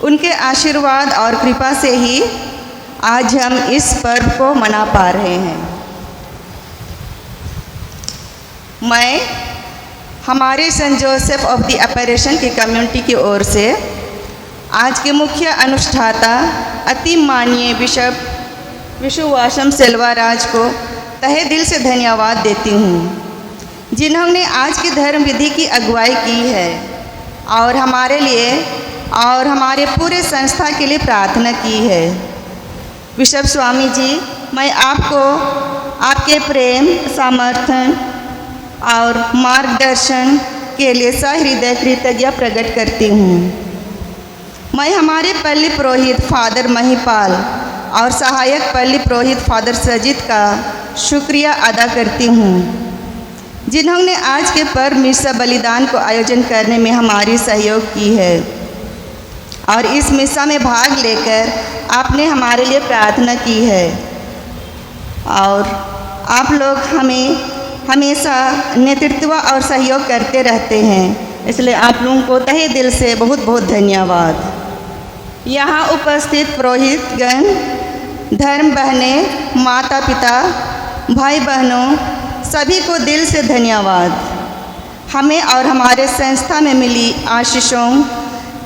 Speaker 8: उनके आशीर्वाद और कृपा से ही आज हम इस पर्व को मना पा रहे हैं। मैं हमारे Saint Joseph of the operation की कम्युनिटी की ओर से आज के मुख्य अनुष्ठाता अति माननीय बिशप विशुवासम सेल्वाराज को तहे दिल से धन्यवाद देती हूँ, जिन्होंने आज की धर्म विधि की अगुवाई की है और हमारे लिए और हमारे पूरे संस्था के लिए प्रार्थना की है। बिशप स्वामी जी, मैं आपको आपके प्रेम, समर्थन और मार्गदर्शन के लिए सहृदय कृतज्ञता प्रकट करती हूँ। मैं हमारे पल्ली पुरोहित फादर महिपाल और सहायक पल्ली पुरोहित फादर सजित का शुक्रिया अदा करती हूँ, जिन्होंने आज के पर्व मिस्सा बलिदान को आयोजन करने में हमारी सहयोग की है और इस मिस्सा में भाग लेकर आपने हमारे लिए प्रार्थना की है और आप लोग हमें हमेशा नेतृत्व और सहयोग करते रहते हैं, इसलिए आप लोगों को तहे दिल से बहुत बहुत धन्यवाद। यहाँ उपस्थित पुरोहितगण, धर्म बहनें, माता पिता, भाई बहनों, सभी को दिल से धन्यवाद। हमें और हमारे संस्था में मिली आशीषों,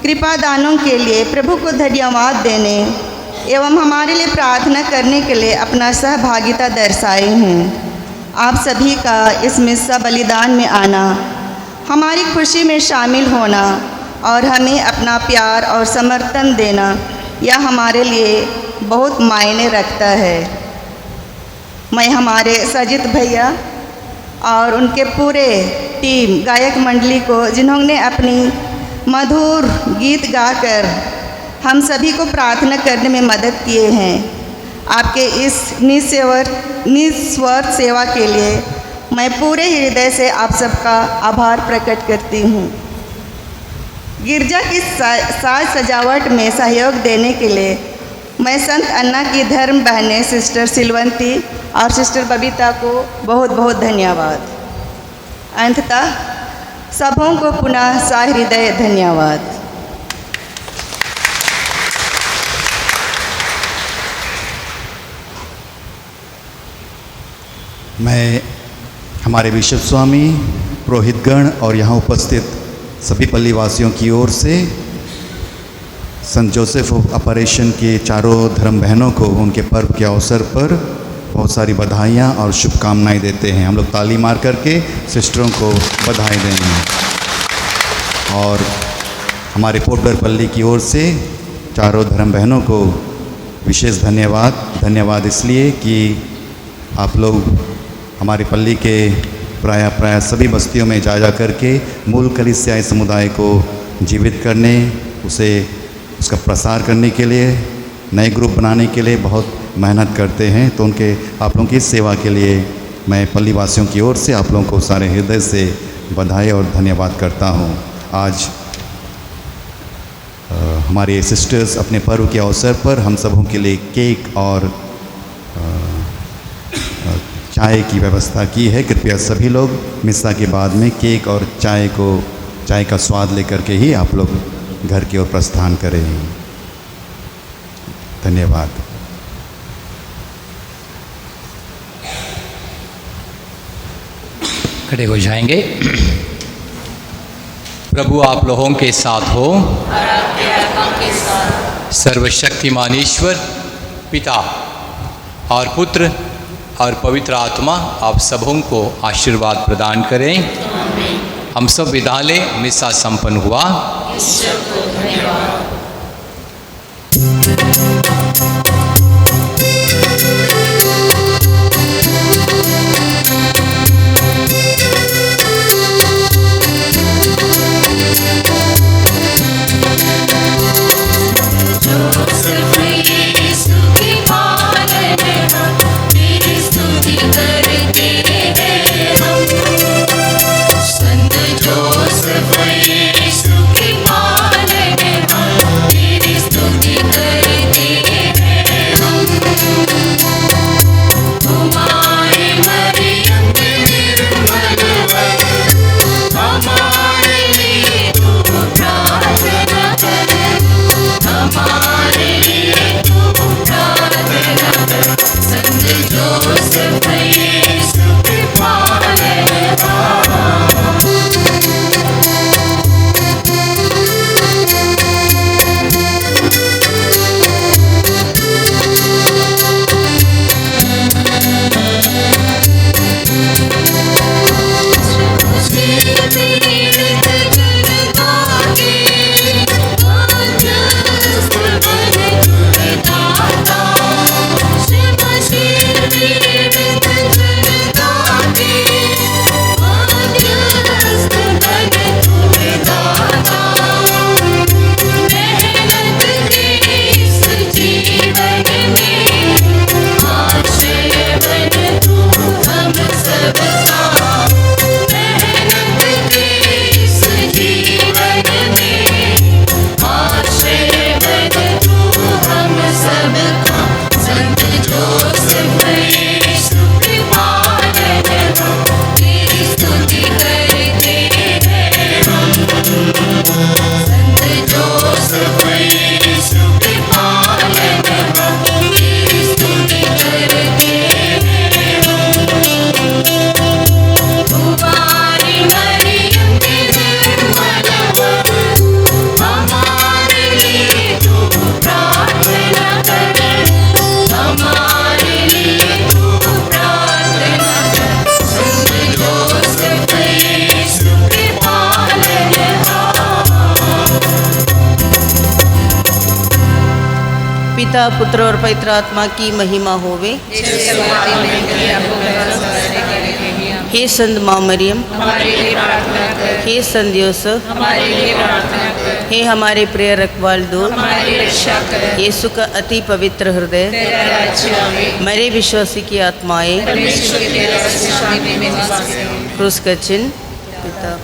Speaker 8: कृपा दानों के लिए प्रभु को धन्यवाद देने एवं हमारे लिए प्रार्थना करने के लिए अपना सहभागिता दर्शाए हैं। आप सभी का इस मिस्सा बलिदान में आना, हमारी खुशी में शामिल होना और हमें अपना प्यार और समर्थन देना, यह हमारे लिए बहुत मायने रखता है। मैं हमारे सजित भैया और उनके पूरे टीम गायक मंडली को, जिन्होंने अपनी मधुर गीत गाकर हम सभी को प्रार्थना करने में मदद किए हैं। आपके इस निस्वार्थ सेवा के लिए मैं पूरे हृदय से आप सबका आभार प्रकट करती हूँ। गिरजा की साज सजावट में सहयोग देने के लिए मैं संत अन्ना की धर्म बहनें सिस्टर सिलवंती और सिस्टर बबीता को बहुत बहुत धन्यवाद। अंततः सबों को पुनः सहृदय धन्यवाद।
Speaker 7: मैं हमारे बिशप स्वामी, पुरोहितगण और यहाँ उपस्थित सभी पल्लीवासियों की ओर से संत जोसेफ ऑपरेशन के चारों धर्म बहनों को उनके पर्व के अवसर पर बहुत सारी बधाइयाँ और शुभकामनाएं देते हैं। हम लोग ताली मार करके सिस्टरों को बधाई देंगे। और हमारे पोर्टर पल्ली की ओर से चारों धर्म बहनों को विशेष धन्यवाद इसलिए कि आप लोग हमारी पल्ली के प्राय सभी बस्तियों में जा करके मूल कलीसियाई समुदाय को जीवित करने, उसका प्रसार करने के लिए, नए ग्रुप बनाने के लिए बहुत मेहनत करते हैं। तो आप लोगों की सेवा के लिए मैं पल्ली वासियों की ओर से आप लोगों को सारे हृदय से बधाई और धन्यवाद करता हूँ। आज हमारे सिस्टर्स अपने पर्व के अवसर पर हम सबों के लिए केक और चाय की व्यवस्था की है। कृपया सभी लोग मिस्सा के बाद में केक और चाय का स्वाद लेकर के ही आप लोग घर की ओर प्रस्थान करें। धन्यवाद।
Speaker 4: खड़े हो जाएंगे। प्रभु आप लोगों के साथ हो। सर्वशक्तिमान ईश्वर पिता और पुत्र और पवित्र आत्मा आप सबों को आशीर्वाद प्रदान करें। हम सब विदा लें। मिसा संपन्न हुआ।
Speaker 11: पिता पुत्र और पवित्र आत्मा की महिमा होवे। हे संत माँ मरियम,
Speaker 2: हमारे लिए प्रार्थना कर।
Speaker 11: हे संत यूसुफ,
Speaker 2: हमारे लिए प्रार्थना कर।
Speaker 11: हे हमारे प्रिय रखवाल दूत,
Speaker 2: हमारी रक्षा कर।
Speaker 11: यीशु का अति पवित्र हृदय,
Speaker 2: तेरा राज्य आवे।
Speaker 11: मरे विश्वासी की आत्माएं
Speaker 2: परमेश्वर के रस शांति में निवास करें।
Speaker 11: क्रूस का चिन्ह पिता